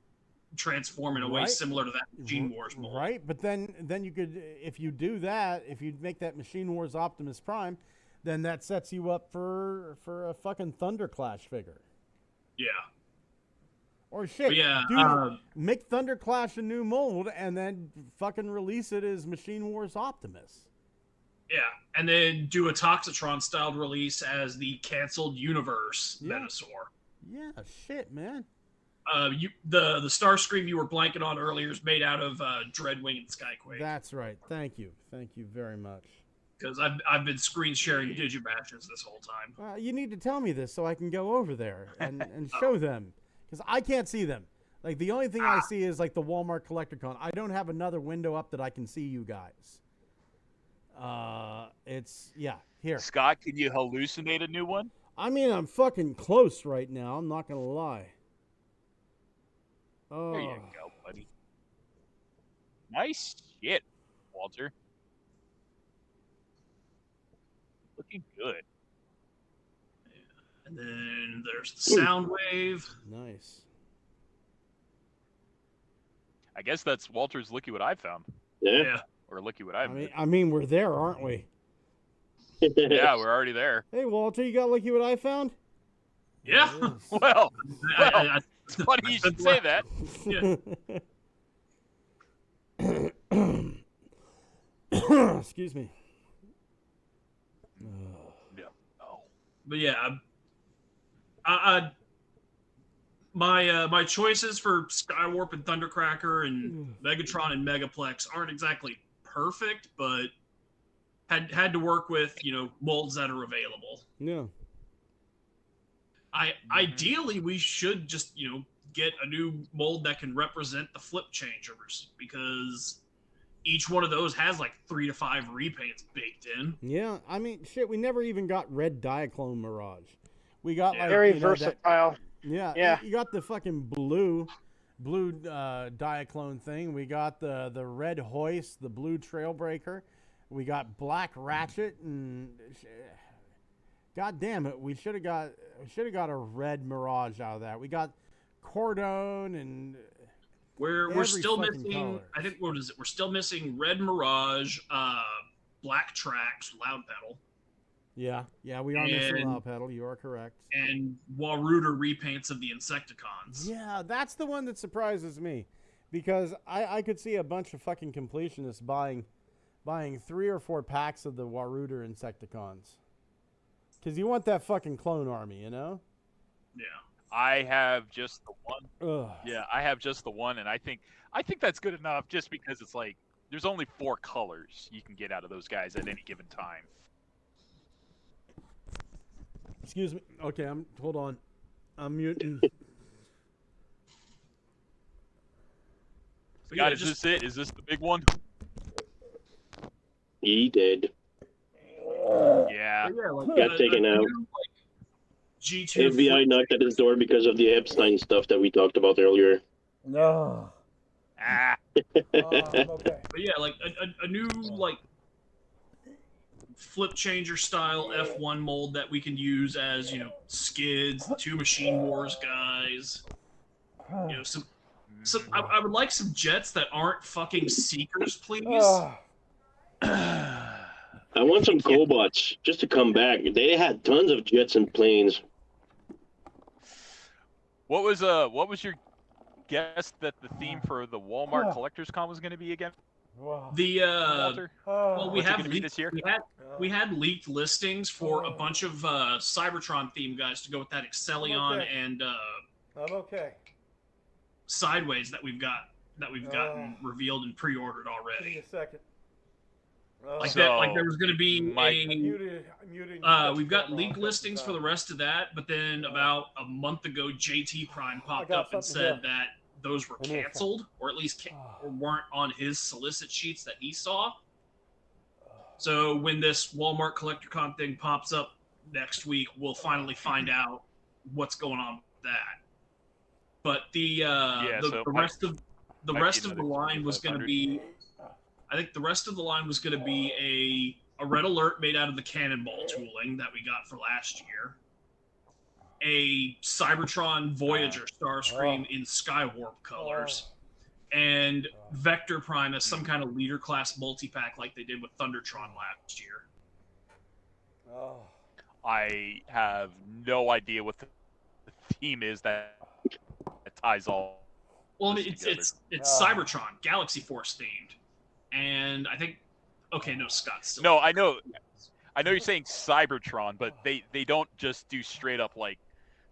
transform in a way similar to that Machine Wars mold. Right, but then you could, if you do that, if you make that Machine Wars Optimus Prime, then that sets you up for a fucking Thunderclash figure. Yeah. Or shit, make Thunderclash a new mold and then fucking release it as Machine Wars Optimus. Yeah, and then do a Toxitron styled release as the canceled Universe Venusaur. Yeah, shit, man. The Starscream you were blanking on earlier is made out of Dreadwing and Skyquake. That's right. Thank you very much. Because I've been screen sharing Digibatches this whole time. You need to tell me this so I can go over there and show them. Because I can't see them. Like, the only thing I see is, like, the Walmart Collector-Con. I don't have another window up that I can see you guys. Here. Scott, can you hallucinate a new one? I mean, I'm fucking close right now. I'm not going to lie. Oh. There you go, buddy. Nice shit, Walter. Looking good. And then there's the Soundwave. Nice. I guess that's Walter's Looky What I Found. Yeah. Or Looky What I've I mean, we're there, aren't we? Yeah, we're already there. Hey, Walter, you got Looky What I Found? Yeah. Well, it's funny you should say that. Yeah. Excuse me. But yeah, my choices for Skywarp and Thundercracker and Megatron and Megaplex aren't exactly perfect, but had to work with, you know, molds that are available. Yeah. Ideally we should just, you know, get a new mold that can represent the flip changers, because each one of those has like 3 to 5 repaints baked in. Yeah, I mean, shit, we never even got red Diaclone Mirage. We got like very versatile. Yeah. You got the fucking blue Diaclone thing. We got the red Hoist, the blue Trailbreaker. We got black Ratchet, and god damn it, we should have got a red Mirage out of that. We got Cordon, and we're still missing color. I think, what is it? We're still missing red Mirage, black Tracks, Loud Pedal. Yeah, we are missing Loud Pedal. You are correct. And Waruder repaints of the Insecticons. Yeah, that's the one that surprises me, because I could see a bunch of fucking completionists buying 3 or 4 packs of the Waruder Insecticons, because you want that fucking clone army, you know? Yeah. I have just the one. Ugh. Yeah, I have just the one, and I think that's good enough, just because it's like there's only 4 colors you can get out of those guys at any given time. Excuse me. Okay, hold on. I'm muting. God, is this it? Is this the big one? He did. Yeah. Got taken out. G2 FBI knocked at his door because of the Epstein stuff that we talked about earlier. No. Ah. Okay. But yeah, like a new like flip changer style F1 mold that we can use as, you know, skids, the 2 Machine Wars guys. You know, some I would like some jets that aren't fucking Seekers, please. I want some cobots just to come back. They had tons of jets and planes. What was your guess that the theme for the Walmart Collectors Con was going to be again? The Walter? well, we What's it have gonna be this year? we had leaked listings for a bunch of Cybertron themed guys to go with that Excellion and I'm okay. Sideways that we've gotten revealed and pre-ordered already. Give me a second. Like that, like there was going to be muting. we've got leaked listings for the rest of that, but then about a month ago, JT Prime popped up and said that those were canceled, or at least or weren't on his solicit sheets that he saw. So when this Walmart CollectorCon thing pops up next week, we'll finally find out what's going on with that. But the rest of the line was going to be. I think the rest of the line was going to be a Red Alert made out of the Cannonball tooling that we got for last year, a Cybertron Voyager Starscream in Skywarp colors, and Vector Prime as some kind of leader class multi-pack like they did with Thundertron last year. I have no idea what the theme is that ties all. Well, it's Cybertron, Galaxy Force themed. And I think, okay, no, Scott's still. No, I know you're saying Cybertron, but they don't just do straight up like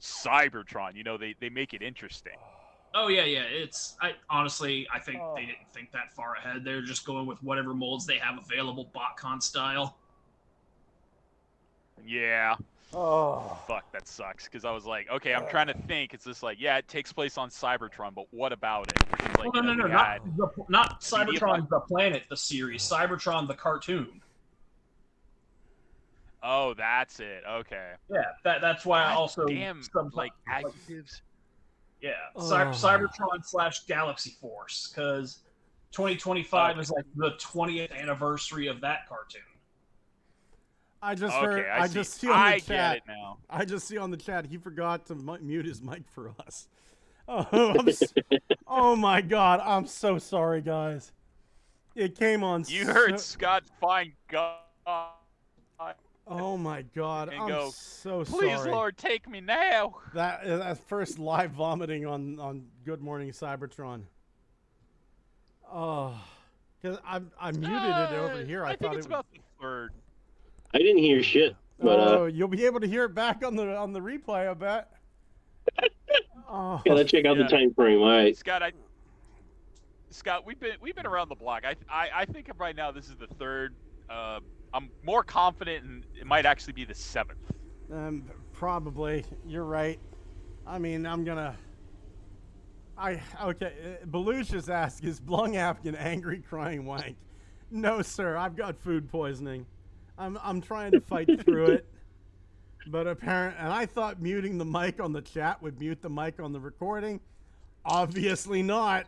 Cybertron. You know, they make it interesting. Oh yeah. I honestly think they didn't think that far ahead. They're just going with whatever molds they have available, BotCon style. Yeah. Oh. Fuck, that sucks. Because I was like, okay, I'm trying to think. It's just like, yeah, it takes place on Cybertron, but what about it? Like, no, not Cybertron the Planet, the series. Cybertron the cartoon. Oh, that's it. Okay. Yeah, that's why I also like adjectives. Yeah, Cybertron / Galaxy Force, because 2025 is like the 20th anniversary of that cartoon. I just heard. I just see on the chat. Get it now. I just see on the chat he forgot to mute his mic for us. Oh my God! I'm so sorry, guys. It came on. You heard Scott Fine God. Oh my God! I'm so sorry. Please, Lord, take me now. That first live vomiting on Good Morning Cybertron. Oh, because I muted it over here. I thought it's about the third. I didn't hear shit, but you'll be able to hear it back on the replay, I bet. Gotta check out the time frame. All right, Scott, we've been around the block. I think right now this is the third. I'm more confident, and it might actually be the 7th. Probably, you're right. I mean, I'm gonna Belush's ask, is Blungap an angry crying wank? No, sir. I've got food poisoning. I'm trying to fight through it. But and I thought muting the mic on the chat would mute the mic on the recording. Obviously not.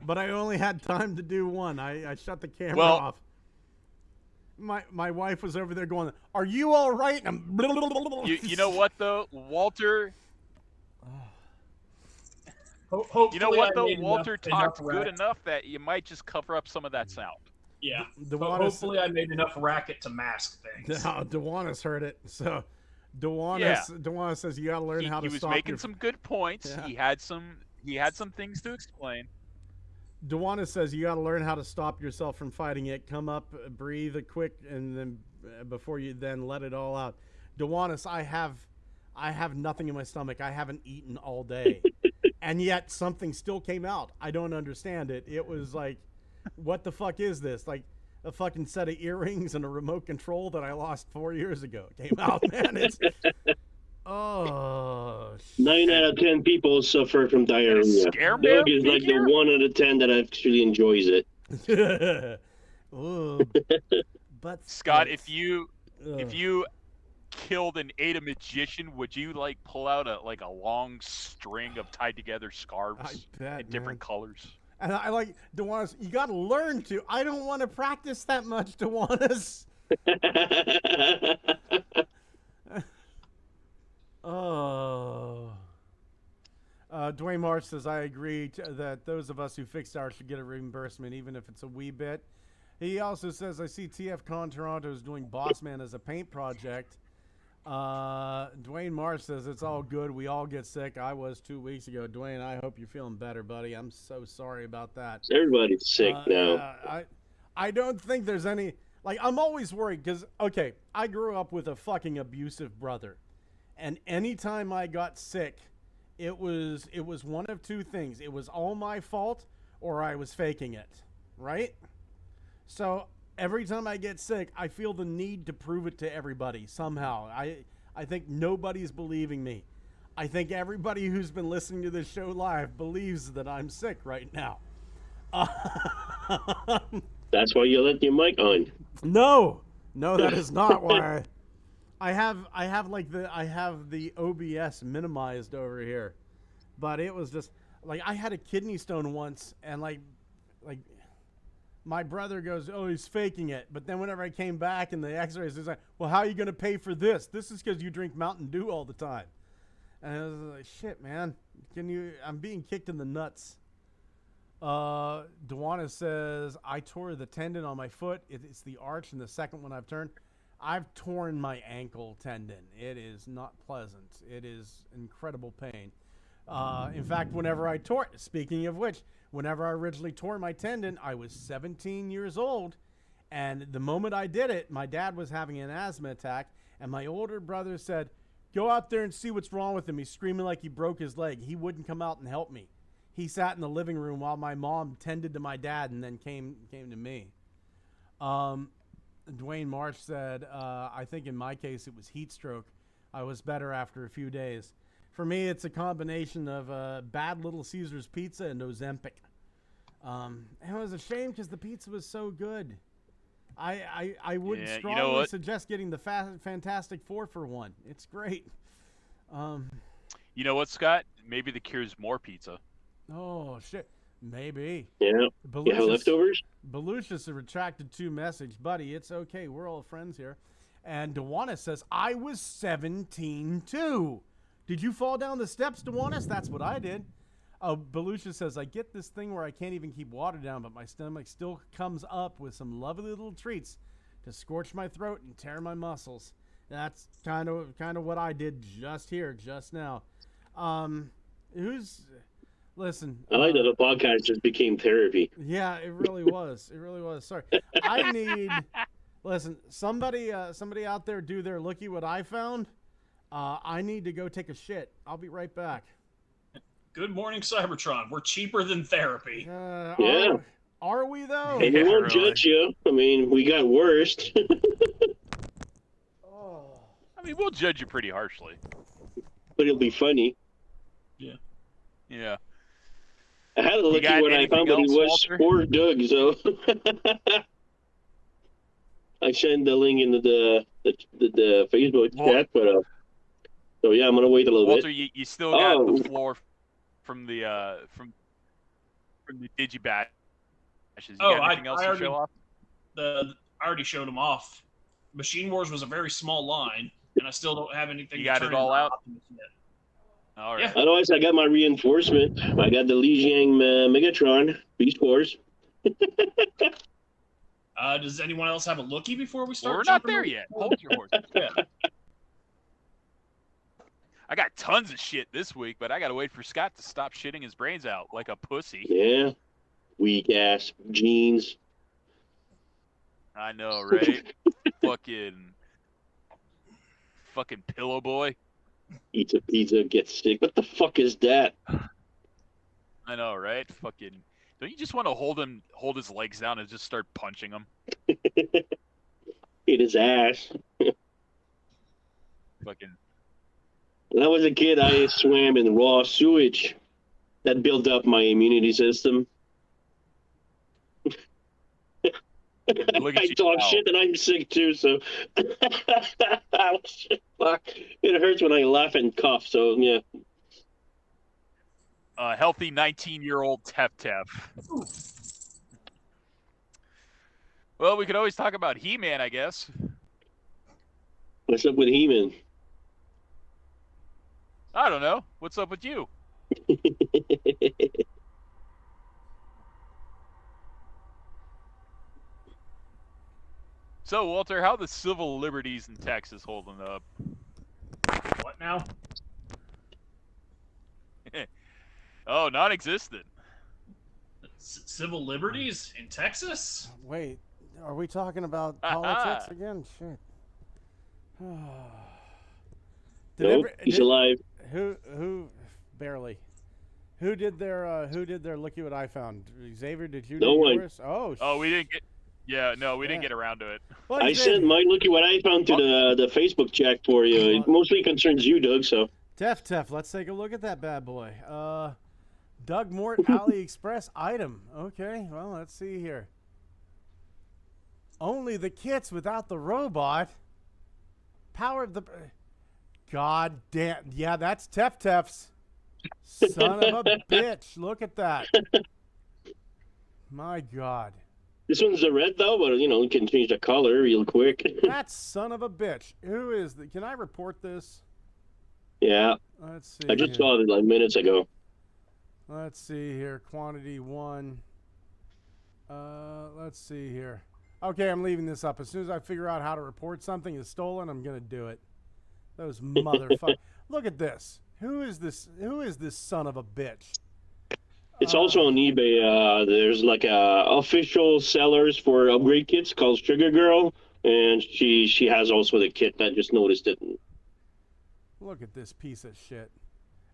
But I only had time to do one. I shut the camera off. My wife was over there going, "Are you all right?" And you know what though, Walter? Hopefully you know what though, Walter talked good enough that you might just cover up some of that sound. Yeah. Hopefully I made enough racket to mask things. Dewanis heard it. So Dewanis says you got to learn how to stop. He was making some good points. Yeah. He had some things to explain. Dewanis says you got to learn how to stop yourself from fighting it. Come up, breathe quick, and then before you then let it all out. Dewanis, I have nothing in my stomach. I haven't eaten all day, and yet something still came out. I don't understand it. It was like, what the fuck is this? Like a fucking set of earrings and a remote control that I lost 4 years ago came out, man. It's 9 out of 10 people suffer from diarrhea. Doug is like the 1 out of 10 that actually enjoys it. But Scott, if you killed and ate a magician, would you like pull out a long string of tied together scarves in different colors? And I like Dewanis. You got to learn to. I don't want to practice that much, Dewanis. Dwayne Marsh says, I agree that those of us who fixed ours should get a reimbursement, even if it's a wee bit. He also says, I see TFCon Toronto is doing Bossman as a paint project. Dwayne Marsh says, it's all good. We all get sick. I was 2 weeks ago. Dwayne, I hope you're feeling better, buddy. I'm so sorry about that. Everybody's sick now. I don't think there's any... Like, I'm always worried because, okay, I grew up with a fucking abusive brother. And anytime I got sick, it was one of two things. It was all my fault or I was faking it, right? So every time I get sick, I feel the need to prove it to everybody somehow. I think nobody's believing me. I think everybody who's been listening to this show live believes that I'm sick right now. That's why you let your mic on. No, that is not why. I have the OBS minimized over here, but it was just like I had a kidney stone once, and like my brother goes, "Oh, he's faking it." But then whenever I came back in the X-rays, he's like, "Well, how are you going to pay for this? This is because you drink Mountain Dew all the time." And I was like, "Shit, man, I'm being kicked in the nuts." Dewana says, I tore the tendon on my foot. It's the arch and the second one I've turned. I've torn my ankle tendon. It is not pleasant. It is incredible pain. In fact, speaking of which, whenever I originally tore my tendon, I was 17 years old. And the moment I did it, my dad was having an asthma attack. And my older brother said, go out there and see what's wrong with him. He's screaming like he broke his leg. He wouldn't come out and help me. He sat in the living room while my mom tended to my dad and then came to me. Dwayne Marsh said, I think in my case it was heat stroke. I was better after a few days. For me, it's a combination of bad Little Caesars pizza and Ozempic. And it was a shame because the pizza was so good. I would strongly suggest getting the Fantastic Four for one. It's great. You know what, Scott? Maybe the cure's more pizza. Oh, shit. Maybe. Yeah. You have leftovers? Belushis retracted to message. Buddy, it's okay. We're all friends here. And Dewanis says, I was 17 too. Did you fall down the steps, Dewanis? That's what I did. Belushis says, I get this thing where I can't even keep water down, but my stomach still comes up with some lovely little treats to scorch my throat and tear my muscles. That's kind of what I did just now. Listen. I like that the podcast just became therapy. Yeah, it really was. It really was. Sorry. Listen, somebody out there do their looky what I found. I need to go take a shit. I'll be right back. Good morning, Cybertron. We're cheaper than therapy. Yeah. Are we, though? And we won't judge you. I mean, we got worst. I mean, we'll judge you pretty harshly. But it'll be funny. Yeah. Yeah. I had a look at what I found, but it was for Doug, so I sent the link into the Facebook chat, but so yeah, I'm gonna wait a little Walter, bit. You still got the floor from the Digibashes. You got anything else to show off? I already showed them off. Machine Wars was a very small line, and I still don't have anything. You got it all out? All right. Yeah. Otherwise, I got my reinforcement. I got the Li Jiang Megatron Beast Wars. Does anyone else have a lookie before we start? Well, we're not there yet. Hold your horses. Yeah. I got tons of shit this week, but I got to wait for Scott to stop shitting his brains out like a pussy. Yeah. Weak ass jeans. I know, right? fucking pillow boy. Eats a pizza, gets sick. What the fuck is that? I know, right? Fucking. Don't you just want to hold his legs down and just start punching him? Eat his ass. Fucking. When I was a kid, I swam in raw sewage. That built up my immunity system. I talk shit and I'm sick too, so fuck. It hurts when I laugh and cough, so yeah. Healthy 19-year-old Tef. Well, we could always talk about He-Man, I guess. What's up with He-Man? I don't know. What's up with you? So, Walter, how are the civil liberties in Texas holding up? What now? Oh, non-existent. Civil liberties in Texas? Wait, are we talking about politics again? Shit. He's alive. Who barely? Who did their looky what I found? Xavier, did you do yours? Oh, we didn't get. Yeah, no, we didn't get around to it. Well, I sent my looky what I found to the Facebook chat for you. It mostly concerns you, Doug. So. Tef, let's take a look at that bad boy. Doug Mort AliExpress item. Okay, well, let's see here. Only the kits without the robot. Power of the. God damn. Yeah, that's Tef's. Son of a bitch. Look at that. My God. This one's the red, though, but, you can change the color real quick. That son of a bitch. Who is the... Can I report this? Yeah. Let's see. I just saw it like minutes ago. Let's see here. Quantity 1. Let's see here. Okay, I'm leaving this up. As soon as I figure out how to report something is stolen, I'm going to do it. Those motherfuckers. Look at this. Who is this son of a bitch? It's also on eBay. There's like official sellers for upgrade kits called Sugar Girl, and she has also the kit. I just noticed it. Look at this piece of shit.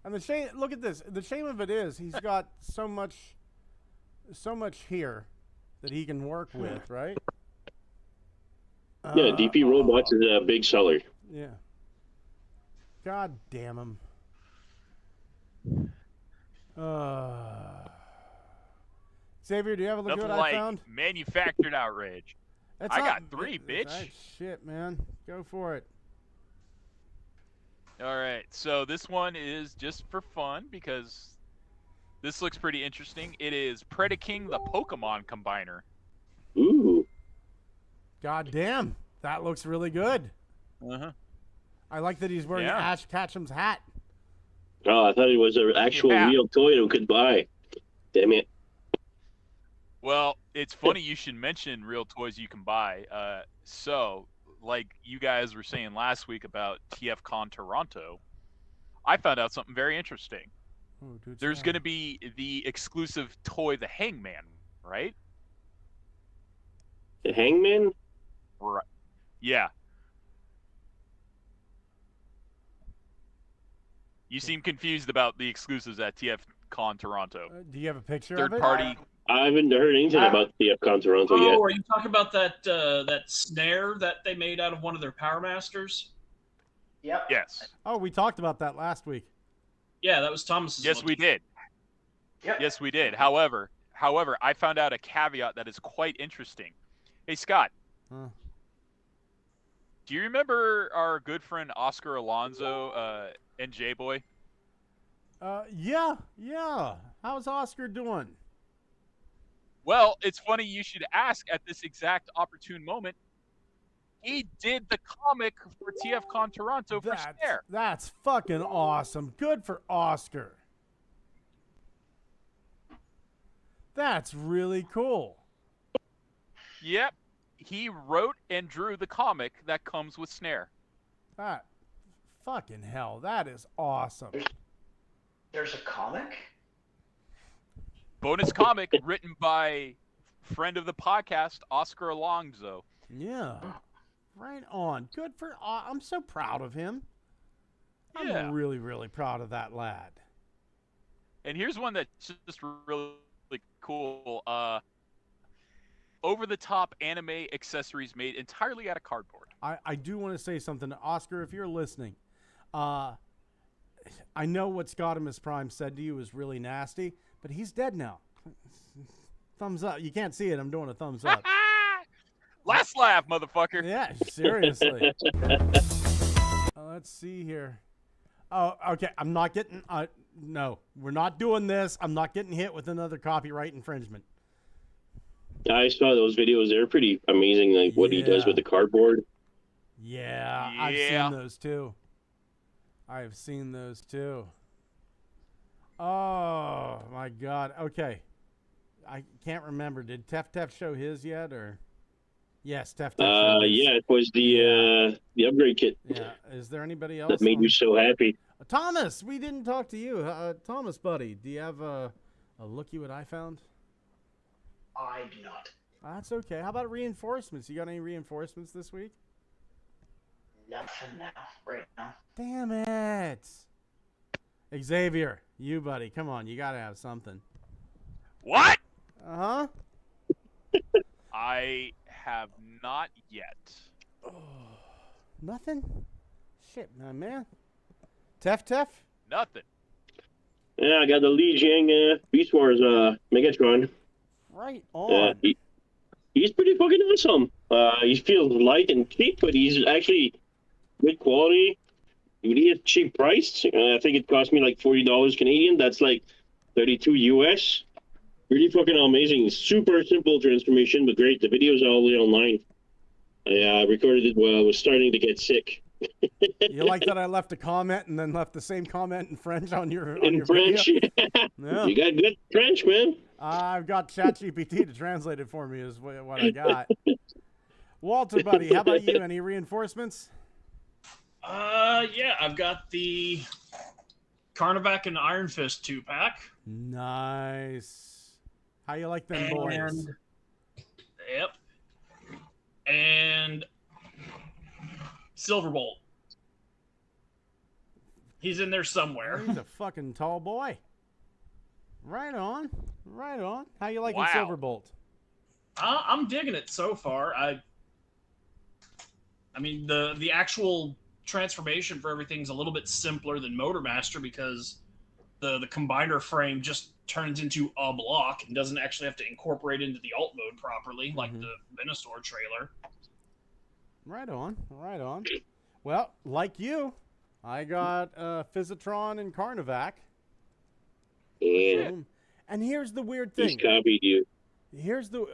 And the shame. Look at this. The shame of it is he's got so much here that he can work with, right? Yeah, DP Robots is a big seller. Yeah. God damn him. Xavier, do you have a look at what I found? Manufactured outrage. I got 3, bitch. Right, shit, man. Go for it. All right, so this one is just for fun because this looks pretty interesting. It is Predaking the Pokemon Combiner. Ooh. God damn, that looks really good. Uh-huh. I like that he's wearing Ash Ketchum's hat. Oh, I thought it was an actual real toy you could buy. Damn it. Well, it's funny you should mention real toys you can buy. So, like you guys were saying last week about TFCon Toronto, I found out something very interesting. Oh, there's going to be the exclusive toy, the Hangman, right? The Hangman? Right. Yeah. You seem confused about the exclusives at TFCon Toronto. Do you have a picture of it? Third party. I haven't heard anything about TFCon Toronto yet. Oh, are you talking about that snare that they made out of one of their Power Masters? Yep. Yes. Oh, we talked about that last week. Yeah, that was Thomas's. Yes, we did. Yep. Yes, we did. However, I found out a caveat that is quite interesting. Hey, Scott. Huh. Do you remember our good friend Oscar Alonso, NJ Boy? Yeah. How's Oscar doing? Well, it's funny you should ask at this exact opportune moment. He did the comic for TFCon Toronto for Snare. That's fucking awesome. Good for Oscar. That's really cool. Yep. He wrote and drew the comic that comes with Snare. That fucking hell, that is awesome. There's a comic? Bonus comic written by friend of the podcast, Oscar Alonso. Yeah. Right on. Good for I'm so proud of him. Yeah. I'm really, really proud of that lad. And here's one that's just really cool. Over-the-top anime accessories made entirely out of cardboard. I do want to say something to Oscar, if you're listening. I know what Scottimus Prime said to you is really nasty, but he's dead now. Thumbs up. You can't see it. I'm doing a thumbs up. Last laugh, motherfucker. Yeah, seriously. Let's see here. Oh, okay. I'm not getting... no, we're not doing this. I'm not getting hit with another copyright infringement. I saw those videos. They're pretty amazing, like what he does with the cardboard. Yeah, I've seen those too. I've seen those too. Oh, my God. Okay. I can't remember. Did Tef show his yet, or? Yes, Tef showed his. Yeah, it was the upgrade kit. Yeah. Is there anybody else that made you so happy? Thomas, we didn't talk to you. Thomas, buddy, do you have a looky what I found? I do not. That's okay. How about reinforcements? You got any reinforcements this week? Nothing now, right now. Damn it. Xavier, you buddy, come on, you gotta have something. What? Uh-huh. I have not yet. Oh, nothing? Shit, man. Tef? Nothing. Yeah, I got the Li Jiang Beast Wars Megatron. Right on. He's pretty fucking awesome. He feels light and cheap, but he's actually good quality. He is cheap priced. I think it cost me like $40 Canadian. That's like 32 US. Really fucking amazing. Super simple transformation, but great. The video's all the way online. I recorded it while I was starting to get sick. You like that I left a comment and then left the same comment in French on your French? video? Yeah. You got good French, man. I've got ChatGPT to translate it for me is what I got. Walter, buddy, how about you? Any reinforcements? Yeah, I've got the Carnivac and Iron Fist 2-pack. Nice. How you like them boys? Yep. And Silverbolt. He's in there somewhere. He's a fucking tall boy. Right on. Right on. How you liking Wow. Silverbolt? I'm digging it so far. I mean, the actual transformation for everything's a little bit simpler than Motormaster because the combiner frame just turns into a block and doesn't actually have to incorporate into the alt mode properly like the Venusaur trailer. Right on. Right on. Well, like you, I got Physitron and Carnivac. Yeah. And here's the weird thing. He's copied you. Here's the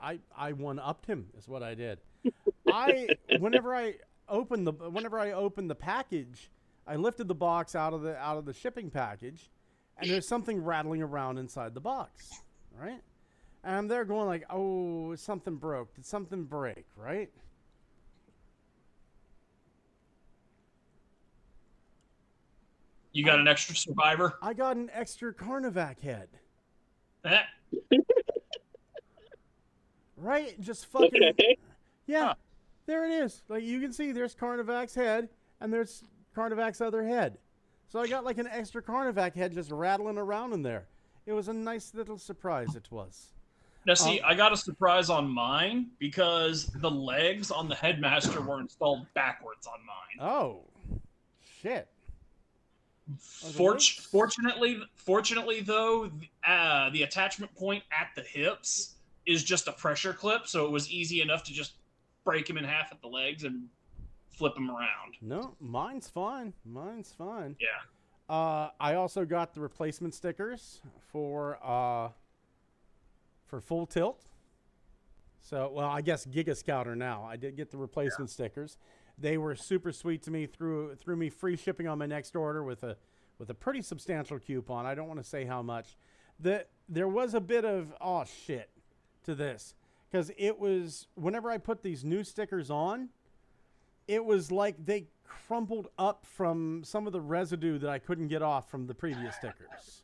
I one-upped him is what I did. Whenever I opened the package, I lifted the box out of the shipping package, and there's something rattling around inside the box, right? And I'm there going like, oh, something broke. Did something break, right? You got an extra survivor? I got an extra Carnivac head. Right? Just fucking... Okay. Yeah, there it is. Like, you can see there's Carnivac's head, and there's Carnivac's other head. So I got like an extra Carnivac head just rattling around in there. It was a nice little surprise, it was. Now, see, I got a surprise on mine because the legs on the Headmaster were installed backwards on mine. Oh, shit. Fortunately, though, the attachment point at the hips is just a pressure clip, so it was easy enough to just break him in half at the legs and flip him around. No, mine's fine. Mine's fine. Yeah. I also got the replacement stickers for full tilt. So, well, I guess Giga Scouter now. I did get the replacement stickers. They were super sweet to me. Threw me free shipping on my next order with a pretty substantial coupon. I don't want to say how much. There was a bit of shit to this, because it was, whenever I put these new stickers on, it was like they crumpled up from some of the residue that I couldn't get off from the previous stickers,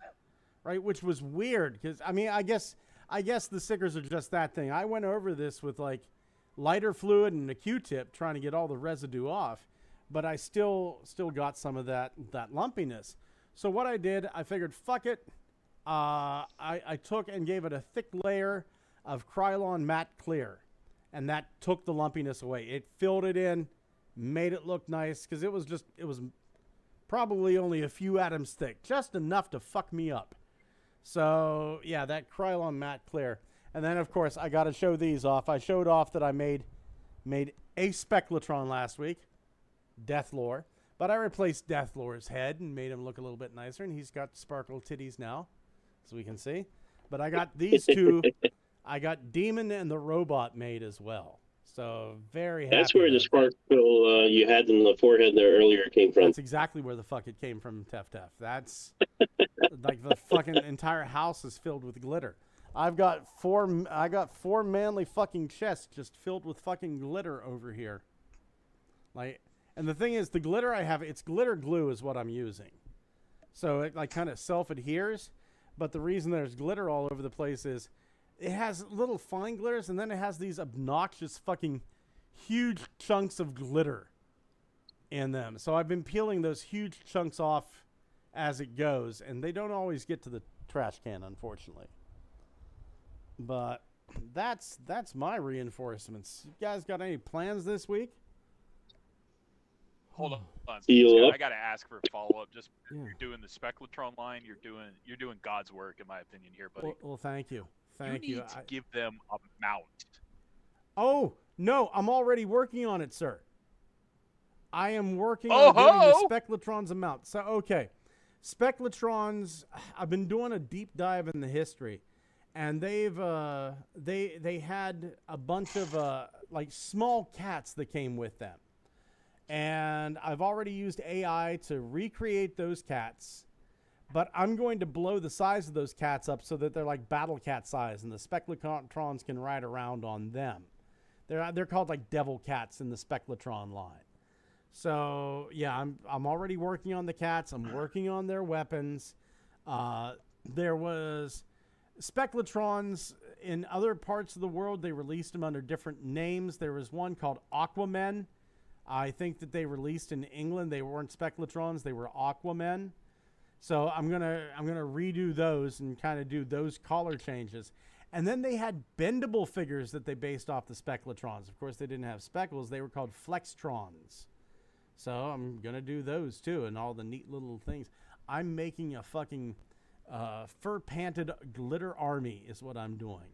right? Which was weird, because I mean, I guess the stickers are just that thing. I went over this with like lighter fluid and a Q-tip trying to get all the residue off, but I still got some of that lumpiness. So what I did, I figured, fuck it. I took and gave it a thick layer of Krylon Matte Clear, and that took the lumpiness away. It filled it in, made it look nice, because it was probably only a few atoms thick, just enough to fuck me up. So yeah, that Krylon Matte Clear. And then of course I got to show these off. I showed off that I made a Spectratron last week, Deathlore, but I replaced Deathlore's head and made him look a little bit nicer, and he's got sparkle titties now, as we can see. But I got these two. I got Demon and the Robot made as well. So very happy. That's where the sparkle you had in the forehead there earlier came from. That's exactly where the fuck it came from, Tef. That's like the fucking entire house is filled with glitter. I got four manly fucking chests just filled with fucking glitter over here. Like, and the thing is, the glitter I have, it's glitter glue is what I'm using. So it like kind of self-adheres, but the reason there's glitter all over the place is it has little fine glitters, and then it has these obnoxious fucking huge chunks of glitter in them. So I've been peeling those huge chunks off as it goes, and they don't always get to the trash can, unfortunately. But that's my reinforcements. You guys got any plans this week? Hold on. I got to ask for a follow-up. Just you're doing the Spectratron line. You're doing God's work, in my opinion, here, buddy. Well, thank you. Thank you. You need to give them a mount. Oh, no, I'm already working on it, sir. I am working on getting the Spectratrons a mount. So, okay. Spectratrons, I've been doing a deep dive in the history, and they had a bunch of like small cats that came with them. And I've already used AI to recreate those cats. But I'm going to blow the size of those cats up so that they're like battle cat size, and the Spectratrons can ride around on them. They're called like devil cats in the Spectratron line. So yeah, I'm already working on the cats. I'm working on their weapons. There was Spectratrons in other parts of the world. They released them under different names. There was one called Aquamen. I think that they released in England. They weren't Spectratrons. They were Aquamen. So I'm gonna redo those and kind of do those color changes. And then they had bendable figures that they based off the Spectratrons. Of course, they didn't have speckles. They were called Flextrons. So I'm gonna do those too, and all the neat little things. I'm making a fucking fur-panted glitter army is what I'm doing.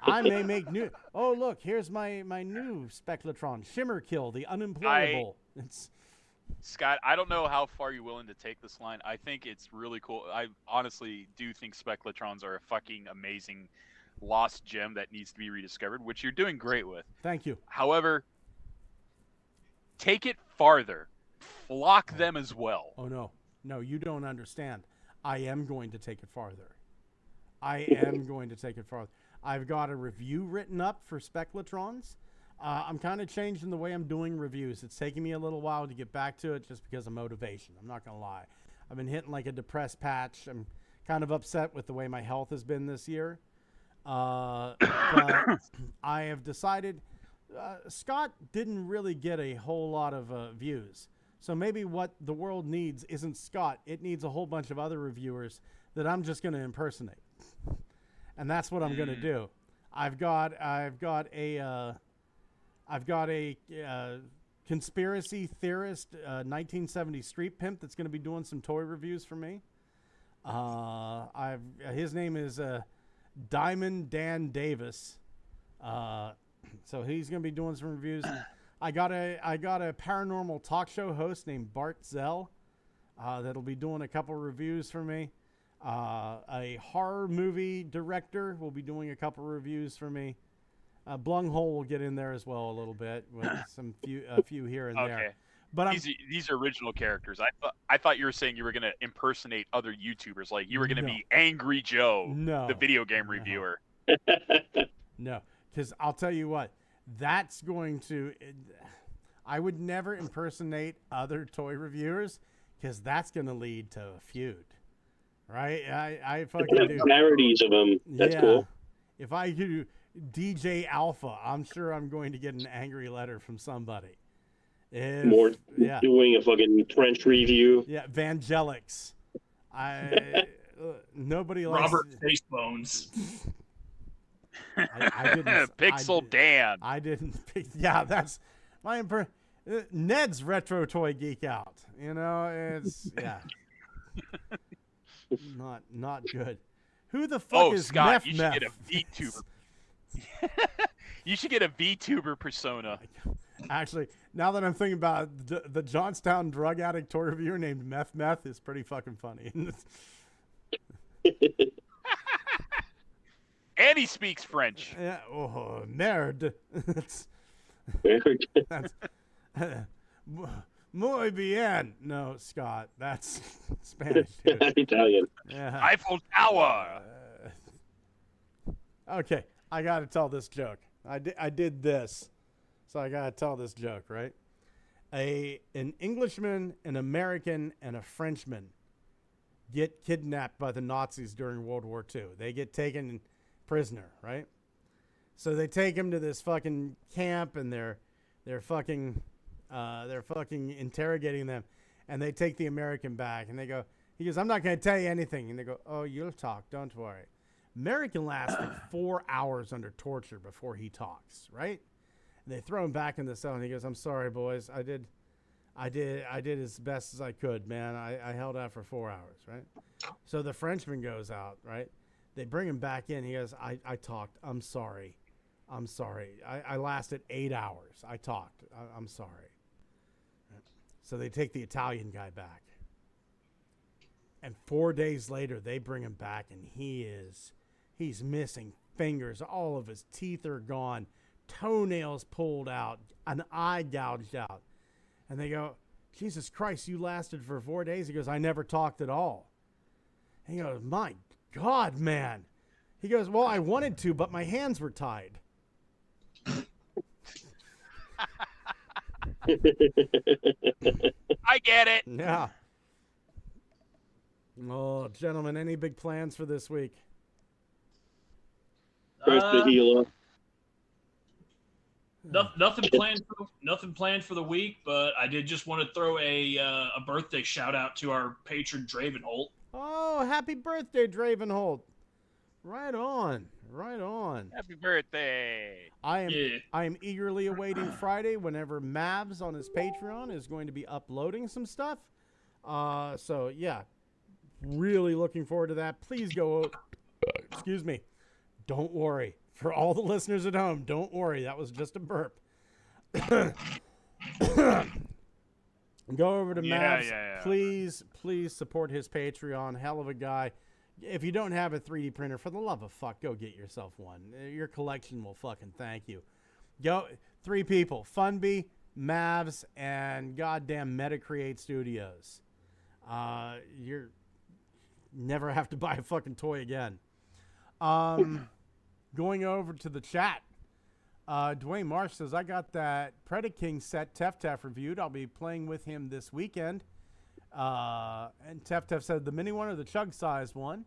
I may make new. Oh look, here's my new Spectratron, Shimmerkill, the unemployable. Scott, I don't know how far you're willing to take this line. I think it's really cool. I honestly do think Spectratrons are a fucking amazing lost gem that needs to be rediscovered, which you're doing great with. Thank you. However, take it farther. Flock them as well. Oh, no. No, you don't understand. I am going to take it farther. I am going to take it farther. I've got a review written up for Spectratrons. I'm kind of changing the way I'm doing reviews. It's taking me a little while to get back to it just because of motivation. I'm not going to lie. I've been hitting like a depressed patch. I'm kind of upset with the way my health has been this year. But I have decided Scott didn't really get a whole lot of views. So maybe what the world needs isn't Scott. It needs a whole bunch of other reviewers that I'm just going to impersonate. And that's what I'm going to do. I've got a conspiracy theorist, 1970 street pimp that's going to be doing some toy reviews for me. His name is Diamond Dan Davis. So he's going to be doing some reviews. I got a paranormal talk show host named Bart Zell that'll be doing a couple reviews for me. A horror movie director will be doing a couple reviews for me. Blunghole will get in there as well a little bit with a few here and there. But these are original characters. I thought you were saying you were going to impersonate other YouTubers, like you were going to be Angry Joe, the video game reviewer. No, because I'll tell you what, that's going to. I would never impersonate other toy reviewers because that's going to lead to a feud, right? I fucking do parodies of them. That's cool. If I do DJ Alpha, I'm sure I'm going to get an angry letter from somebody. Doing a fucking French review. Yeah, Vangelics. Nobody likes Robert Facebones. I didn't. Pixel Dan. I didn't pick. Yeah, that's my Ned's retro toy geek out. You know, it's not good. Who the fuck is Scott? Meth You should Meth? get a VTuber. You should get a VTuber persona. Actually, now that I'm thinking about it, the Johnstown drug addict toy reviewer named Meth Meth is pretty fucking funny. And he speaks French. Yeah. Oh, merde. that's muy bien. No, Scott. That's Spanish. Dude. Italian. Yeah. Eiffel Tower. Okay, I got to tell this joke. I did this, so I got to tell this joke, right? An Englishman, an American, and a Frenchman get kidnapped by the Nazis during World War II. They get taken prisoner, right? So they take him to this fucking camp, and they're fucking interrogating them, and they take the American back, and he goes, I'm not going to tell you anything, and they go, oh, you'll talk, don't worry. American lasted 4 hours under torture before he talks, right? And they throw him back in the cell, and he goes, I'm sorry, boys. I did as best as I could, man. I held out for 4 hours, right? So the Frenchman goes out, right? They bring him back in. He goes, I talked. I'm sorry. I lasted 8 hours. I talked. I'm sorry. So they take the Italian guy back. And 4 days later, they bring him back, and he's missing fingers. All of his teeth are gone. Toenails pulled out. An eye gouged out. And they go, Jesus Christ, you lasted for 4 days? He goes, I never talked at all. And he goes, my God, man. He goes, well, I wanted to, but my hands were tied. I get it. Yeah. Oh, gentlemen, any big plans for this week? First the healer. Nothing planned for the week, but I did just want to throw a birthday shout out to our patron Dravenholt. Oh, happy birthday, Dravenholt! Right on. Happy birthday! I am eagerly awaiting Friday whenever Mavs on his Patreon is going to be uploading some stuff. So yeah, really looking forward to that. Please go. Excuse me. Don't worry. For all the listeners at home, don't worry. That was just a burp. Go over to Mavs. Yeah. Please support his Patreon. Hell of a guy. If you don't have a 3D printer, for the love of fuck, go get yourself one. Your collection will fucking thank you. Go 3 people: Funby, Mavs, and goddamn Metacreate Studios. You're never have to buy a fucking toy again. Going over to the chat, Dwayne Marsh says, I got that Predaking set Tef reviewed. I'll be playing with him this weekend. And Tef said, the mini one or the chug size one?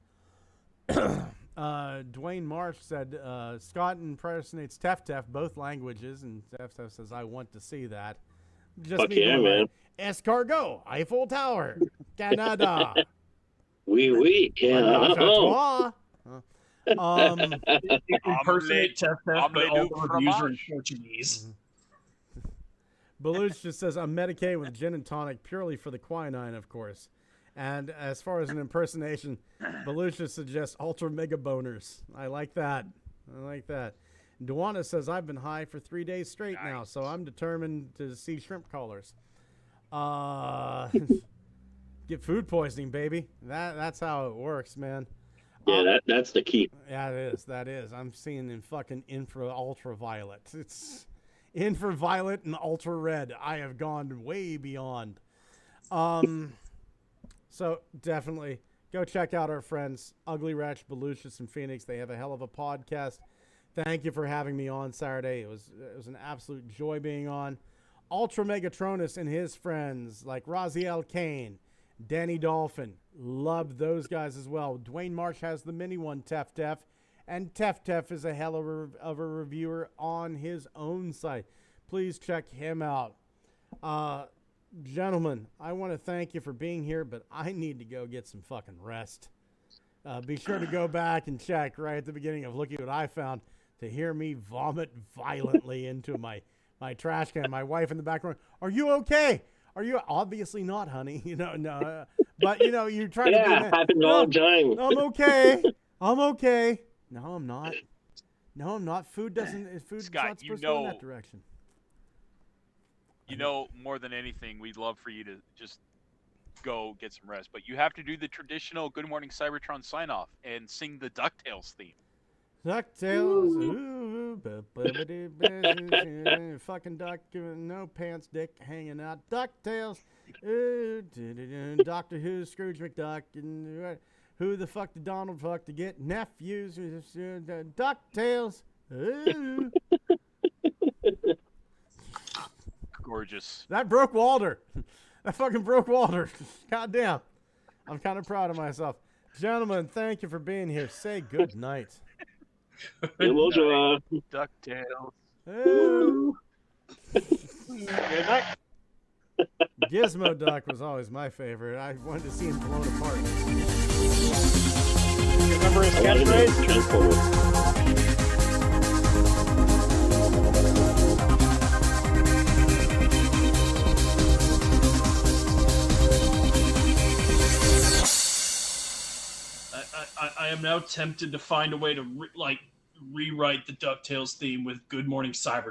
Dwayne Marsh said, Scott impersonates Tef, both languages. And Tef says, I want to see that. Just fuck yeah, man. Escargot, Eiffel Tower, Canada. Oui, Canada. Impersonate Tef, but all the reviews are in Portuguese. Belush just says, I'm medicated with gin and tonic purely for the quinine, of course. And as far as an impersonation, Belush just suggests ultra mega boners. I like that. Duana says, I've been high for 3 days straight now, so I'm determined to see shrimp collars. Get food poisoning, baby. That's how it works, man. Yeah, that's the key. Yeah, that is. I'm seeing in fucking ultraviolet. It's infrared and ultra red. I have gone way beyond. So definitely go check out our friends Ugly Wretch, Belushis, and Phoenix. They have a hell of a podcast. Thank you for having me on Saturday. It was an absolute joy being on. Ultra Megatronus and his friends like Raziel Kane, Danny Dolphin. Loved those guys as well. Dwayne Marsh has the mini one, Tef. And Tef is a hell of a reviewer on his own site. Please check him out. Gentlemen, I want to thank you for being here, but I need to go get some fucking rest. Be sure to go back and check right at the beginning of Look at What I Found to hear me vomit violently into my trash can. My wife in the background, are you okay? Are you? Obviously not, honey. No. But, you try to be... Yeah, happens all the time. I'm okay. No, I'm not. Food's Scott, not supposed to go in that direction. More than anything, we'd love for you to just go get some rest. But you have to do the traditional Good Morning Cybertron sign-off and sing the DuckTales theme. DuckTales, ooh, fucking duck, no pants, dick hanging out. DuckTales, ooh, Doctor Who, Scrooge McDuck, and who the fuck did Donald fuck to get nephews? DuckTales, ooh. Gorgeous. That broke Walter. That fucking broke Walter. Goddamn. I'm kind of proud of myself. Gentlemen, thank you for being here. Say good night. DuckTales. Ooh. Good night. Gizmo Duck was always my favorite. I wanted to see him blown apart. Remember his catchphrase? I am now tempted to find a way to rewrite the DuckTales theme with Good Morning Cybertron.